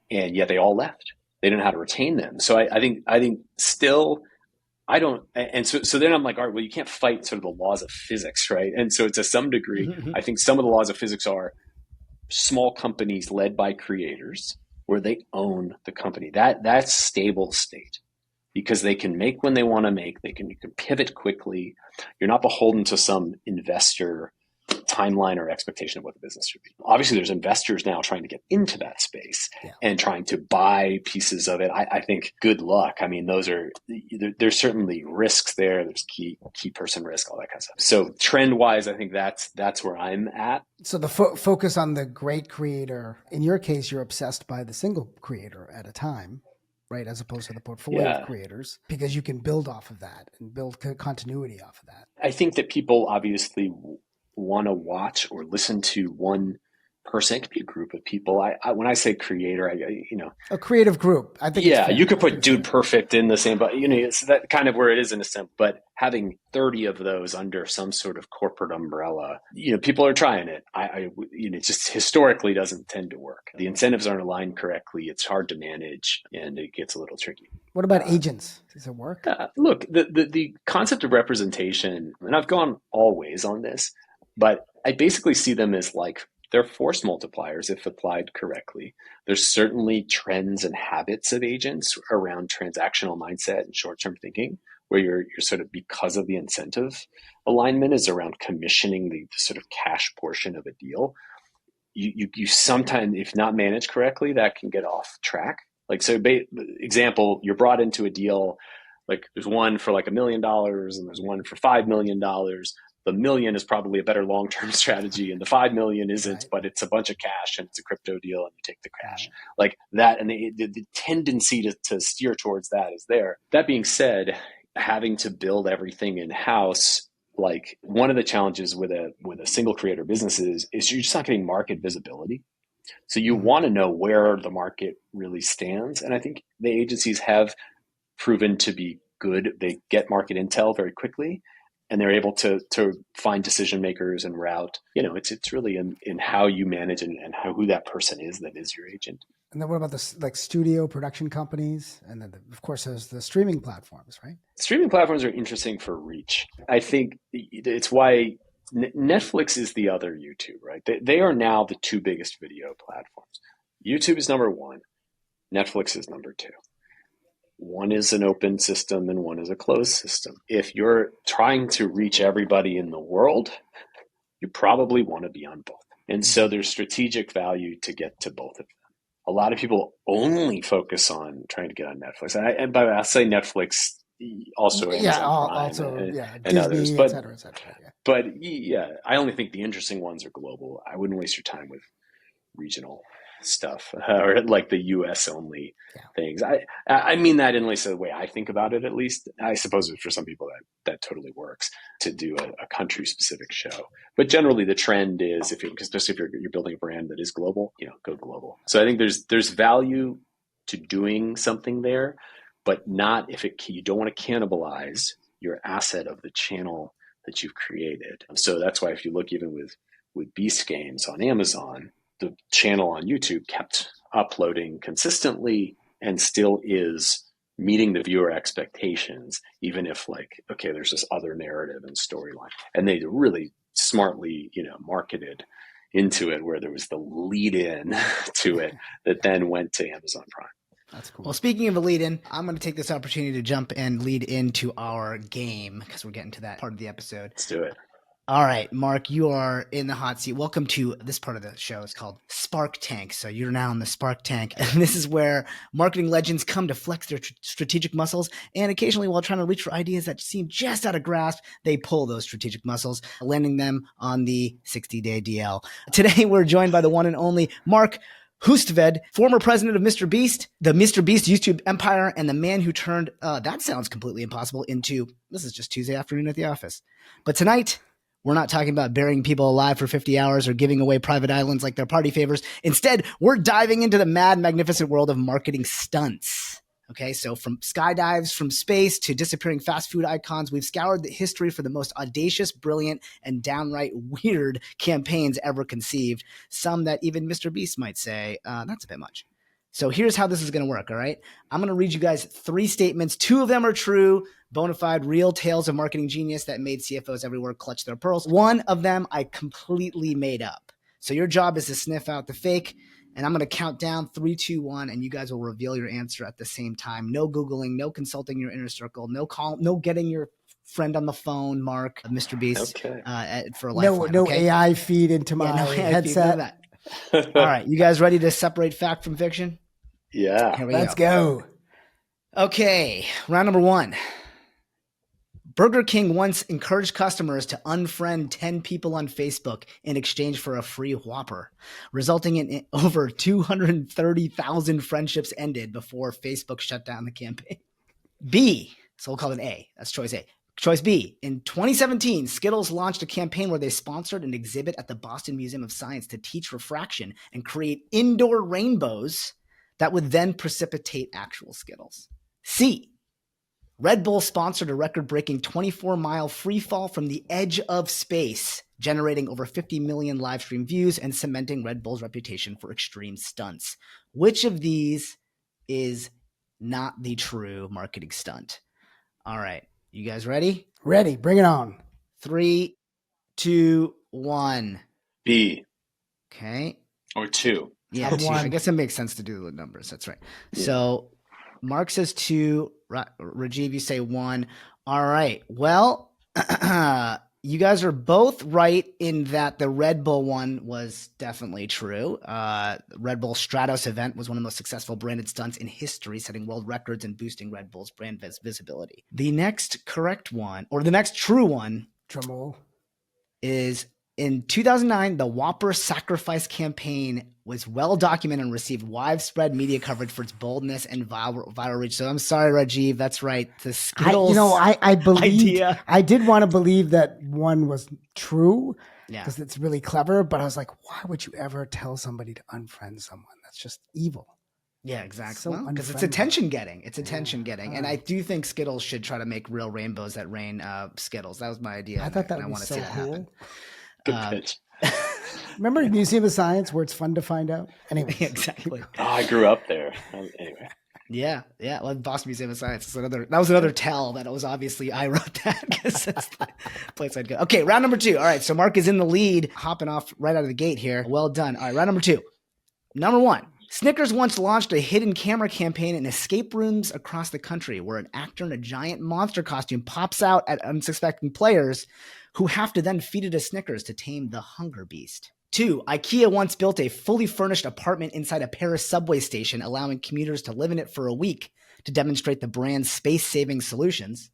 and yet they all left. They didn't know how to retain them. So I think still, I don't. And so then I'm like, all right, well, you can't fight sort of the laws of physics, right? And so to some degree, I think some of the laws of physics are small companies led by creators where they own the company. That's stable state, because they can make when they want to make. You can pivot quickly. You're not beholden to some investor timeline or expectation of what the business should be. Obviously, there's investors now trying to get into that space and trying to buy pieces of it. I think good luck. I mean, there's certainly risks there. There's key person risk, all that kind of stuff. So trend wise, I think that's where I'm at. So the focus on the great creator, in your case, you're obsessed by the single creator at a time, right? As opposed to the portfolio of creators, because you can build off of that and build continuity off of that. I think that people obviously want to watch or listen to one person. It could be a group of people. When I say creator, a creative group. I think you could put Dude Perfect in the same, but it's that kind of where it is in a sense. But having 30 of those under some sort of corporate umbrella, people are trying it. It just historically doesn't tend to work. The incentives aren't aligned correctly. It's hard to manage, and it gets a little tricky. What about agents? Does it work? Look, the concept of representation, and I've gone all ways on this, but I basically see them as like they're force multipliers if applied correctly. There's certainly trends and habits of agents around transactional mindset and short-term thinking, where you're sort of, because of the incentive alignment is around commissioning the sort of cash portion of a deal. You sometimes, if not managed correctly, that can get off track. Like, so example, you're brought into a deal, like there's one for like $1 million and there's one for $5 million. The $1 million is probably a better long-term strategy, and the $5 million isn't, right, but it's a bunch of cash and it's a crypto deal and you take the cash like that. And the tendency to steer towards that is there. That being said, having to build everything in-house, like one of the challenges with a single creator business is you're just not getting market visibility. So you want to know where the market really stands. And I think the agencies have proven to be good. They get market intel very quickly, and they're able to find decision makers and route. It's really in how you manage and who that person is that is your agent. And then what about the like studio production companies? And then of course there's the streaming platforms, right? Streaming platforms are interesting for reach. I think it's why Netflix is the other YouTube, right? They are now the two biggest video platforms. YouTube is number one. Netflix is number two. One is an open system and one is a closed system. If you're trying to reach everybody in the world, you probably want to be on both. And so there's strategic value to get to both of them. A lot of people only focus on trying to get on Netflix. And by I'll say Netflix, also Amazon Prime and others. But, et cetera. But I only think the interesting ones are global. I wouldn't waste your time with regional stuff or like the US only things. I mean that in at least the way I think about it, at least. I suppose for some people that totally works to do a country specific show. But generally the trend is, especially if you're building a brand that is global, go global. So I think there's value to doing something there, but not if you don't want to cannibalize your asset of the channel that you've created. So that's why if you look even with Beast Games on Amazon, the channel on YouTube kept uploading consistently and still is meeting the viewer expectations, even if there's this other narrative and storyline. And they really smartly, marketed into it where there was the lead in to it that then went to Amazon Prime. That's cool. Well, speaking of a lead in, I'm going to take this opportunity to jump and lead into our game because we're getting to that part of the episode. Let's do it. All right, Marc, you are in the hot seat. Welcome to this part of the show. It's called Spark Tank. So you're now in the Spark Tank. And this is where marketing legends come to flex their strategic muscles. And occasionally, while trying to reach for ideas that seem just out of grasp, they pull those strategic muscles, landing them on the 60-day DL. Today, we're joined by the one and only Marc Hustved, former president of Mr. Beast, the Mr. Beast YouTube empire, and the man who turned, that sounds completely impossible, into, this is just Tuesday afternoon at the office. But tonight, we're not talking about burying people alive for 50 hours or giving away private islands like their party favors. Instead, we're diving into the mad, magnificent world of marketing stunts. Okay, so from skydives from space to disappearing fast food icons, we've scoured the history for the most audacious, brilliant, and downright weird campaigns ever conceived. Some that even Mr. Beast might say, that's a bit much. So here's how this is going to work, all right? I'm going to read you guys 3 statements. 2 of them are true, bona fide, real tales of marketing genius that made CFOs everywhere clutch their pearls. 1 of them I completely made up. So your job is to sniff out the fake, and I'm going to count down 3, 2, 1, and you guys will reveal your answer at the same time. No Googling, no consulting your inner circle, no getting your friend on the phone, Marc, Mr. Beast, for a lifeline. No okay? AI feed into my headset. All right, you guys ready to separate fact from fiction? Yeah. Here we Let's go. Okay, round number 1. Burger King once encouraged customers to unfriend 10 people on Facebook in exchange for a free Whopper, resulting in over 230,000 friendships ended before Facebook shut down the campaign. B, so we'll call it A. That's choice A. Choice B, in 2017, Skittles launched a campaign where they sponsored an exhibit at the Boston Museum of Science to teach refraction and create indoor rainbows that would then precipitate actual Skittles. C, Red Bull sponsored a record-breaking 24-mile free fall from the edge of space, generating over 50 million live stream views and cementing Red Bull's reputation for extreme stunts. Which of these is not the true marketing stunt? All right. You guys ready? Ready. Bring it on. 3, 2, 1. B. Okay. Or 2. Yeah, 2. I guess it makes sense to do the numbers. That's right. Yeah. So Marc says 2. Rajiv, you say 1. All right. Well, you guys are both right in that the Red Bull one was definitely true. Red Bull Stratos event was one of the most successful branded stunts in history, setting world records and boosting Red Bull's brand visibility. The next correct one, or the next true one, drumroll, is in 2009, the Whopper sacrifice campaign was well documented and received widespread media coverage for its boldness and viral reach. So I'm sorry, Rajiv, that's right. The Skittles I believed, idea. I did want to believe that one was true because Yeah. it's really clever, but I was like, why would you ever tell somebody to unfriend someone? That's just evil. Yeah, exactly. So because it's unfriendly. attention getting. It's attention getting. And I Alright. do think Skittles should try to make real rainbows that rain Skittles. That was my idea. I thought that and would I be want to so see that cool. happen. Good pitch. Remember Museum of Science where it's fun to find out? Anyway, Exactly. Oh, I grew up there. Anyway. Yeah. Well, Boston Museum of Science. That was another tell that it was obviously I wrote that because that's the place I'd go. Okay, round number 2. All right, so Marc is in the lead, hopping off right out of the gate here. Well done. All right, round number 2. Number 1. Snickers once launched a hidden camera campaign in escape rooms across the country where an actor in a giant monster costume pops out at unsuspecting players who have to then feed it a Snickers to tame the hunger beast. 2. IKEA once built a fully furnished apartment inside a Paris subway station, allowing commuters to live in it for a week to demonstrate the brand's space-saving solutions.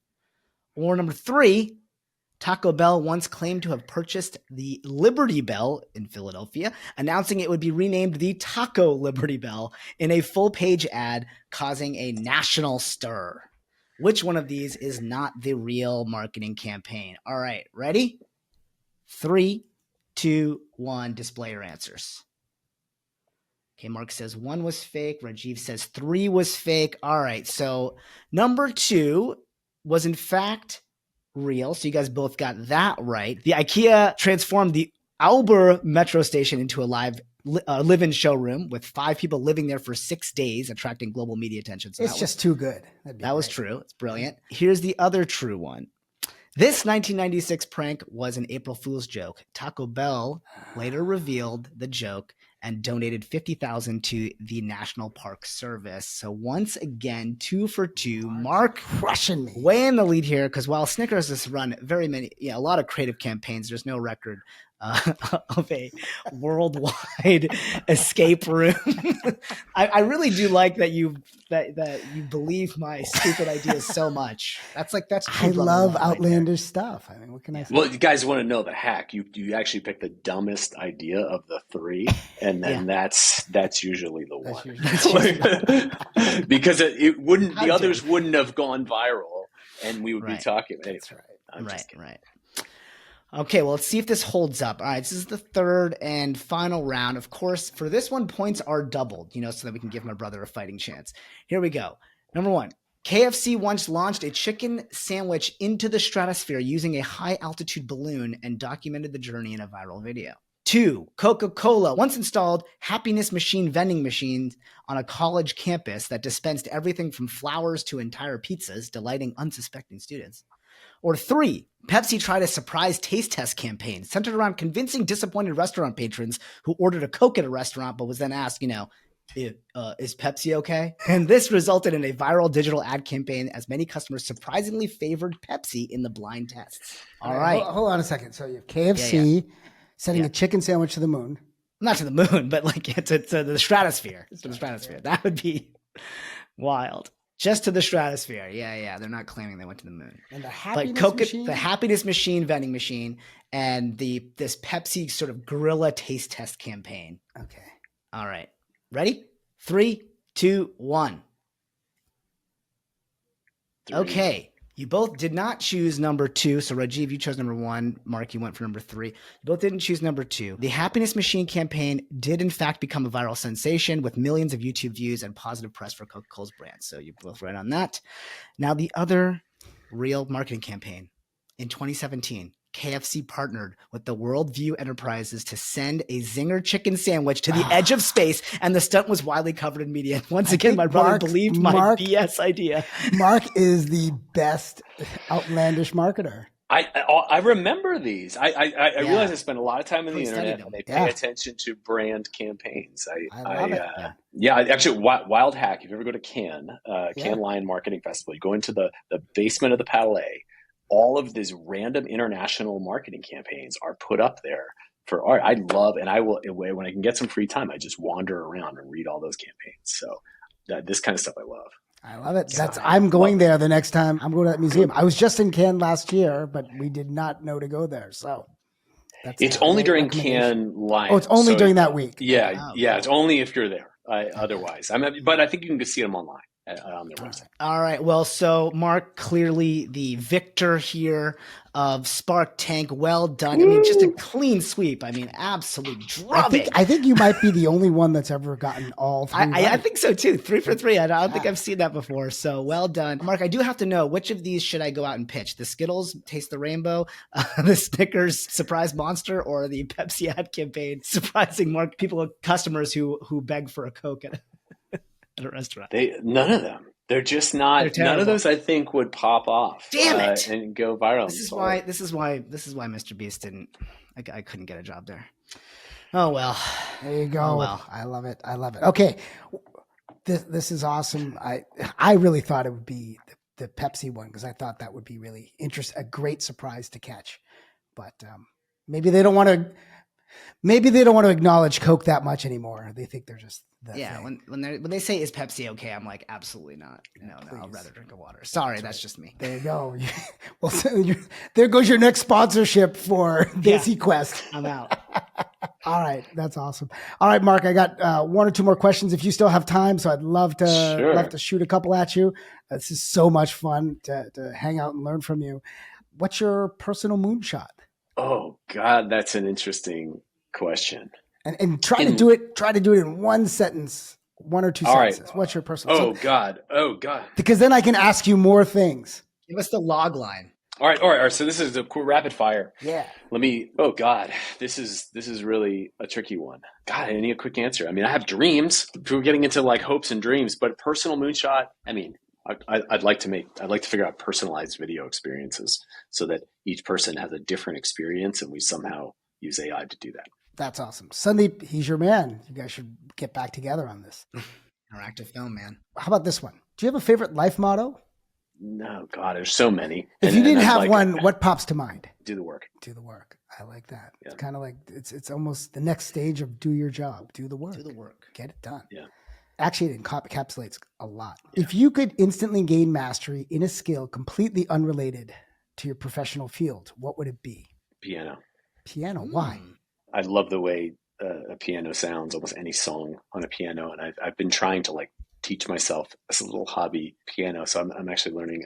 Or number 3, Taco Bell once claimed to have purchased the Liberty Bell in Philadelphia, announcing it would be renamed the Taco Liberty Bell in a full-page ad, causing a national stir. Which one of these is not the real marketing campaign? All right, ready? 3, 2, 1, display your answers. Okay, Marc says 1 was fake. Rajiv says 3 was fake. All right, so number 2 was in fact real. So you guys both got that right. The IKEA transformed the Auber metro station into a live-in showroom with 5 people living there for 6 days, attracting global media attention. So it's just too good. That was true. It's brilliant. Here's the other true one. This 1996 prank was an April Fool's joke. Taco Bell later revealed the joke and donated $50,000 to the National Park Service. So once again, 2 for 2. Marc crushing me. Way in the lead here, because while Snickers has run a lot of creative campaigns, there's no record of a worldwide escape room. I really do like that you believe my stupid ideas so much. That's I love outlandish stuff. I mean, what can I say? Well, you guys want to know the hack? You actually pick the dumbest idea of the 3, and then that's usually the one. Because it wouldn't, the others wouldn't have gone viral, and we would be talking. Anyway, that's right. Okay, well, let's see if this holds up. All right, this is the third and final round. Of course, for this one, points are doubled, so that we can give my brother a fighting chance. Here we go. Number 1, KFC once launched a chicken sandwich into the stratosphere using a high-altitude balloon and documented the journey in a viral video. 2, Coca-Cola once installed happiness machine vending machines on a college campus that dispensed everything from flowers to entire pizzas, delighting unsuspecting students. Or 3, Pepsi tried a surprise taste test campaign centered around convincing disappointed restaurant patrons who ordered a Coke at a restaurant but was then asked, is Pepsi okay? And this resulted in a viral digital ad campaign as many customers surprisingly favored Pepsi in the blind tests. All right. Hold on a second. So you have KFC sending a chicken sandwich to the moon. Not to the moon, but to the stratosphere. To the stratosphere. That would be wild. Just to the stratosphere. Yeah. They're not claiming they went to the moon. And the happiness machine? The happiness machine vending machine and this Pepsi sort of guerrilla taste test campaign. Okay. All right. Ready? 3, 2, 1. 3. Okay. You both did not choose number 2. So Rajiv, you chose number 1. Marc, you went for number 3. You both didn't choose number 2. The Happiness Machine campaign did in fact become a viral sensation with millions of YouTube views and positive press for Coca-Cola's brand. So you're both right on that. Now the other real marketing campaign in 2017, KFC partnered with the Worldview Enterprises to send a zinger chicken sandwich to the edge of space, and the stunt was widely covered in media. Once again, my brother believed my BS idea. Marc is the best outlandish marketer. I remember these. I realize I spend a lot of time on the internet, and they pay attention to brand campaigns. I love it. Actually, wild hack. If you ever go to Cannes Lion Marketing Festival, you go into the basement of the Palais. All of these random international marketing campaigns are put up there for art. I love, and I will, when I can get some free time, I just wander around and read all those campaigns. So this kind of stuff I love. I love it. I'm going there the next time I'm going to that museum. I was just in Cannes last year, but we did not know to go there. So it's only during Cannes Lion. Oh, it's only during that week. Yeah. It's only if you're there. Otherwise, but I think you can see them online. On their website. All right. Well, so Marc, clearly the victor here of Spark Tank. Well done. I mean, just a clean sweep. I mean, absolute drubbing. I think you might be the only one that's ever gotten all 3 right. I think so too. 3 for 3. I don't think I've seen that before. So well done. Marc, I do have to know, which of these should I go out and pitch? The Skittles Taste the Rainbow, the Snickers Surprise Monster, or the Pepsi ad campaign surprising customers who beg for a Coke at a restaurant? None of them. They're just not. None of those I think would pop off. Damn it! And go viral. This is why Mr. Beast didn't. I couldn't get a job there. Oh well. There you go. Oh, well. I love it. Okay, this is awesome. I really thought it would be the Pepsi one because I thought that would be really interesting, a great surprise to catch. But maybe they don't want to. Maybe they don't want to acknowledge Coke that much anymore. They think they're just thing. When they say is Pepsi okay, I'm like absolutely not. No, I'd rather drink a water. Sorry, that's just me. There you go. Well, there goes your next sponsorship for Desi Quest. I'm out. All right, that's awesome. All right, Marc, I got 1 or 2 more questions if you still have time. So I'd love to shoot a couple at you. This is so much fun to hang out and learn from you. What's your personal moonshot? Oh God, that's an interesting question. And try to do it in one sentence, 1 or 2 sentences. Right. What's your personal? God. Because then I can ask you more things. Give us the log line. All right. So this is a cool rapid fire. Yeah. Oh God, this is really a tricky one. God, I need a quick answer. I mean, I have dreams. We're getting into like hopes and dreams, but personal moonshot. I mean, I'd like to figure out personalized video experiences so that each person has a different experience, and we somehow use AI to do that. That's awesome. Sandeep, he's your man. You guys should get back together on this. Interactive film, man. How about this one? Do you have a favorite life motto? No, God, there's so many. If you didn't have one, what pops to mind? Do the work. Do the work. I like that. Yeah. It's kind of like, it's almost the next stage of do your job. Do the work. Do the work. Get it done. Yeah. Actually, it encapsulates a lot. Yeah. If you could instantly gain mastery in a skill completely unrelated to your professional field, what would it be? Piano. Piano. Why? I love the way a piano sounds, almost any song on a piano. And I've been trying to like teach myself this little hobby piano. So I'm actually learning.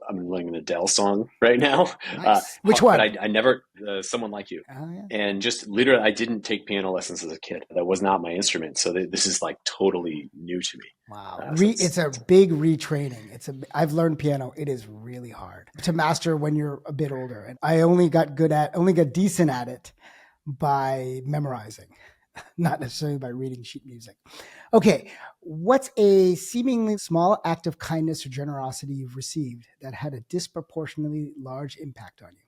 I'm learning an Adele song right now. Nice. Which one? But I never, Someone Like You. Oh, yeah. And just literally, I didn't take piano lessons as a kid. That was not my instrument. So this is like totally new to me. Wow. It's a big retraining. I've learned piano. It is really hard to master when you're a bit older. And I only got decent at it by memorizing, not necessarily by reading sheet music. Okay. What's a seemingly small act of kindness or generosity you've received that had a disproportionately large impact on you?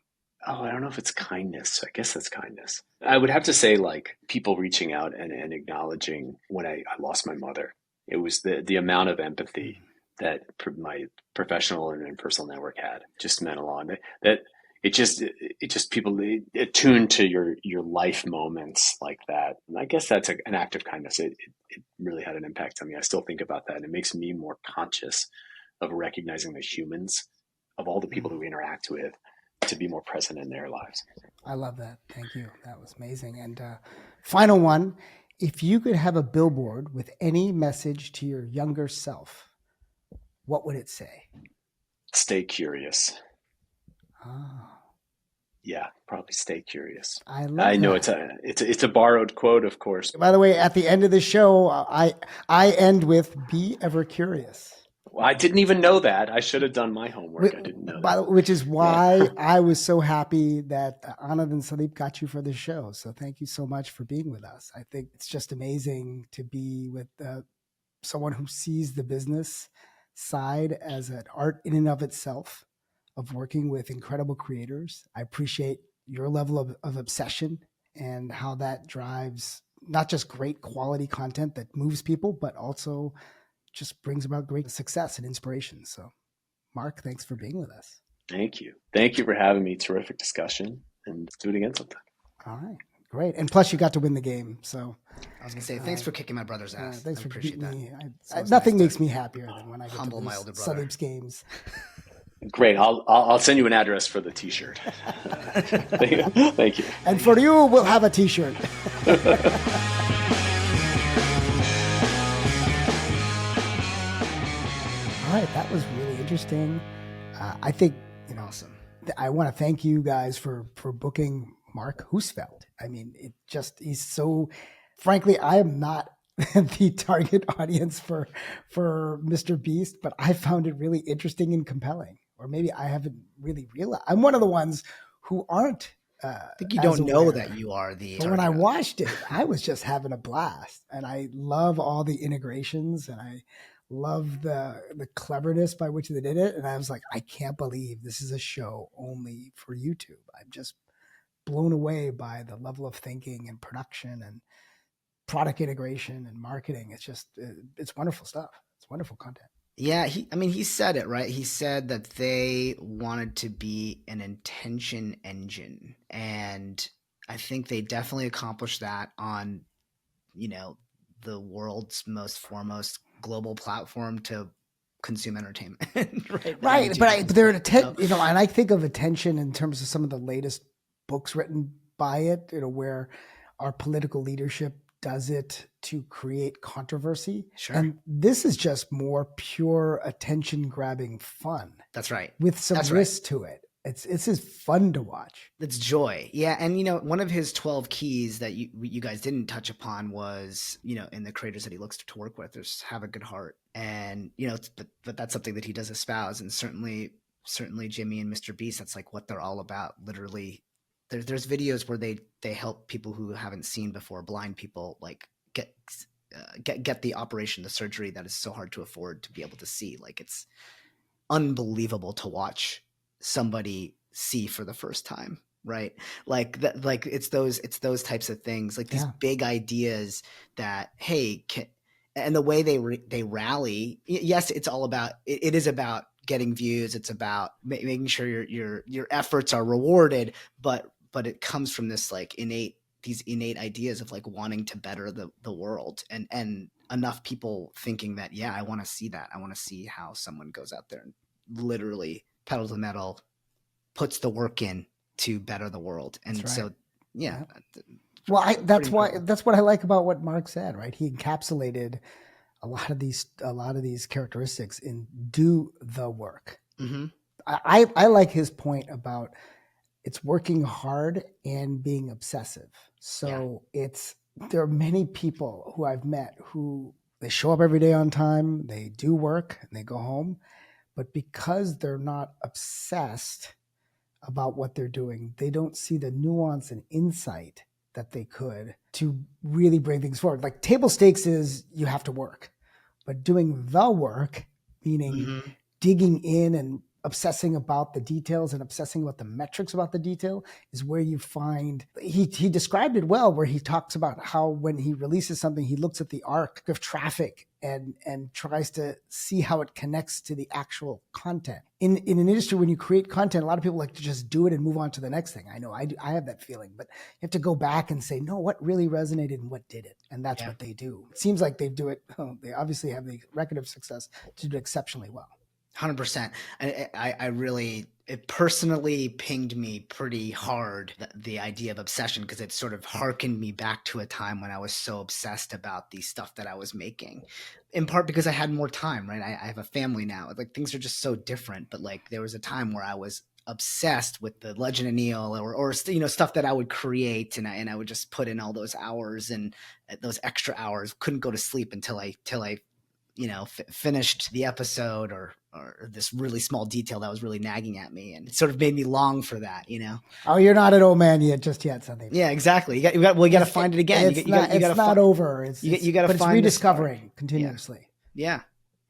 Oh, I don't know if it's kindness. I guess that's kindness. I would have to say like people reaching out and acknowledging when I lost my mother. It was the amount of empathy that my professional and personal network had just meant a lot. That it just people attuned to your life moments like that. And I guess that's an act of kindness. It really had an impact on me. I still think about that. And it makes me more conscious of recognizing the humans of all the people that we interact with to be more present in their lives. I love that. Thank you. That was amazing. And final one, if you could have a billboard with any message to your younger self, what would it say? Stay curious. Oh. Yeah, probably stay curious. I know that. it's a borrowed quote, of course. By the way, at the end of the show, I end with be ever curious. Well, I didn't even know that. I should have done my homework. I didn't know that. Which is why I was so happy that Anand and Sandeep got you for the show. So thank you so much for being with us. I think it's just amazing to be with someone who sees the business side as an art in and of itself, of working with incredible creators. I appreciate your level of obsession and how that drives not just great quality content that moves people, but also just brings about great success and inspiration. So Marc, thanks for being with us. Thank you. Thank you for having me. Terrific discussion, and let's do it again sometime. All right. Great. And plus you got to win the game. So I was going to say, thanks for kicking my brother's ass. Thanks for beating me. nice nothing makes me happier than when I get humble to my older brother. Sandeep's games. Great. I'll send you an address for the t-shirt. Thank you. And for you, we'll have a t-shirt. All right, that was really interesting. I think, Awesome. I want to thank you guys for booking Marc Husfeld. I mean, he's so, frankly, I am not the target audience for Mr. Beast, but I found it really interesting and compelling. Or maybe I haven't really realized. I'm one of the ones who aren't. I think you don't know that you are the. But when I watched it, I was just having a blast, and I love all the integrations, and I love the cleverness by which they did it. And I was like, I can't believe this is a show only for YouTube. I'm just blown away by the level of thinking and production and product integration and marketing. It's wonderful stuff. It's wonderful content. Yeah, he said it, right? He said that they wanted to be an intention engine. And I think they definitely accomplished that on, the world's most foremost global platform to consume entertainment. Right. But they're and I think of attention in terms of some of the latest books written by it, where our political leadership does it to create controversy. Sure. And this is just more pure attention grabbing fun. That's right. With some risk to it. It's just fun to watch. It's joy. Yeah. And, one of his 12 keys that you guys didn't touch upon was, in the creators that he looks to work with, is have a good heart. And, but that's something that he does espouse. And certainly Jimmy and Mr. Beast, that's like what they're all about. Literally, there's videos where they help people who haven't seen before, blind people, like get the operation, the surgery that is so hard to afford to be able to see. Like, it's unbelievable to watch somebody see for the first time. right? Like that, like it's those types of things, like these big ideas that, hey, and the way they rally. Yes, it's all about, it is about getting views. It's about making sure your efforts are rewarded, but it comes from this like these innate ideas of like wanting to better the world, and enough people thinking that, yeah, I want to see that. I want to see how someone goes out there and literally pedal to the metal, puts the work in to better the world. And right. So, yeah. Well, that's what I like about what Marc said, right? He encapsulated a lot of these characteristics in do the work. Mm-hmm. I like his point about it's working hard and being obsessive. So there are many people who I've met who they show up every day on time, they do work and they go home, but because they're not obsessed about what they're doing, they don't see the nuance and insight that they could to really bring things forward. Like table stakes is you have to work, but doing the work, meaning digging in and obsessing about the details and obsessing about the metrics about the detail, is where you find, he described it well, where he talks about how when he releases something, he looks at the arc of traffic and tries to see how it connects to the actual content. In an industry, when you create content, a lot of people like to just do it and move on to the next thing. I know I have that feeling, but you have to go back and say, no, what really resonated and what did it? And that's what they do. It seems like they do it. They obviously have the record of success to do it exceptionally well. 100%. I really, it personally pinged me pretty hard, the idea of obsession, because it sort of harkened me back to a time when I was so obsessed about the stuff that I was making, in part because I had more time, right? I have a family now. Like things are just so different, but like there was a time where I was obsessed with the Legend of Neil or stuff that I would create, and I would just put in all those hours and those extra hours. Couldn't go to sleep until I finished the episode or this really small detail that was really nagging at me, and it sort of made me long for that, Oh, you're not an old man yet, something. Yeah, exactly. You got to find it again. It's not over. You got to find it's rediscovering continuously. Yeah.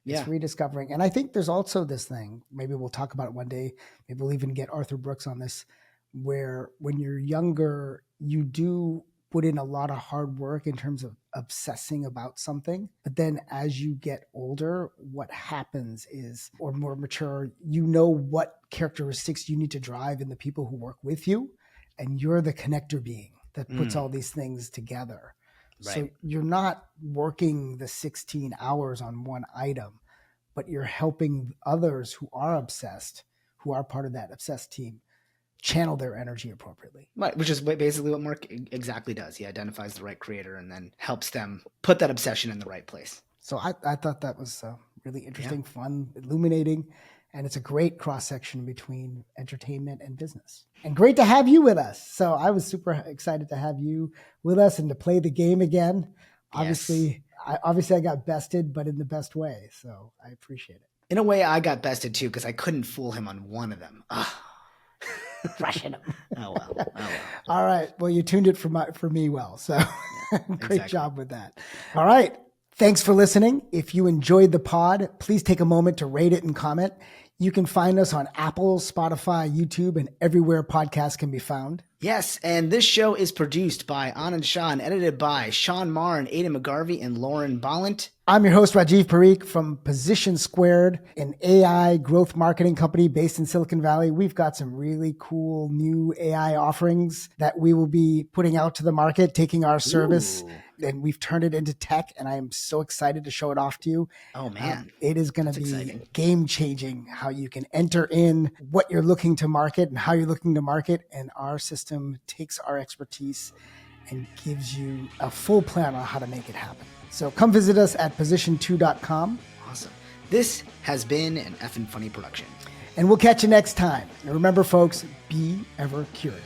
It's rediscovering. And I think there's also this thing, maybe we'll talk about it one day, maybe we'll even get Arthur Brooks on this, where when you're younger, you do put in a lot of hard work in terms of obsessing about something. But then as you get older, what happens is, or more mature, you know what characteristics you need to drive in the people who work with you. And you're the connector being that puts all these things together. Right. So you're not working the 16 hours on one item, but you're helping others who are obsessed, who are part of that obsessed team, channel their energy appropriately. Right, which is basically what Marc exactly does. He identifies the right creator and then helps them put that obsession in the right place. So I thought that was really interesting, fun, illuminating, and it's a great cross-section between entertainment and business. And great to have you with us. So I was super excited to have you with us and to play the game again. Obviously, I got bested, but in the best way. So I appreciate it. In a way, I got bested too, because I couldn't fool him on one of them. Crushing them. Oh well. All right. Well, you tuned it for me well. So great job with that. All right. Thanks for listening. If you enjoyed the pod, please take a moment to rate it and comment. You can find us on Apple, Spotify, YouTube, and everywhere podcasts can be found. Yes, and this show is produced by Anand Shah and edited by Sean Marr and Aidan McGarvey and Lauren Ballant. I'm your host, Rajiv Parikh from Position Squared, an AI growth marketing company based in Silicon Valley. We've got some really cool new AI offerings that we will be putting out to the market, taking our service, and we've turned it into tech, and I am so excited to show it off to you. Oh, man. It is going to be game-changing how you can enter in what you're looking to market and how you're looking to market, and our system takes our expertise and gives you a full plan on how to make it happen. So come visit us at position2.com. Awesome. This has been an Effin' Funny production. And we'll catch you next time. And remember, folks, be ever curious.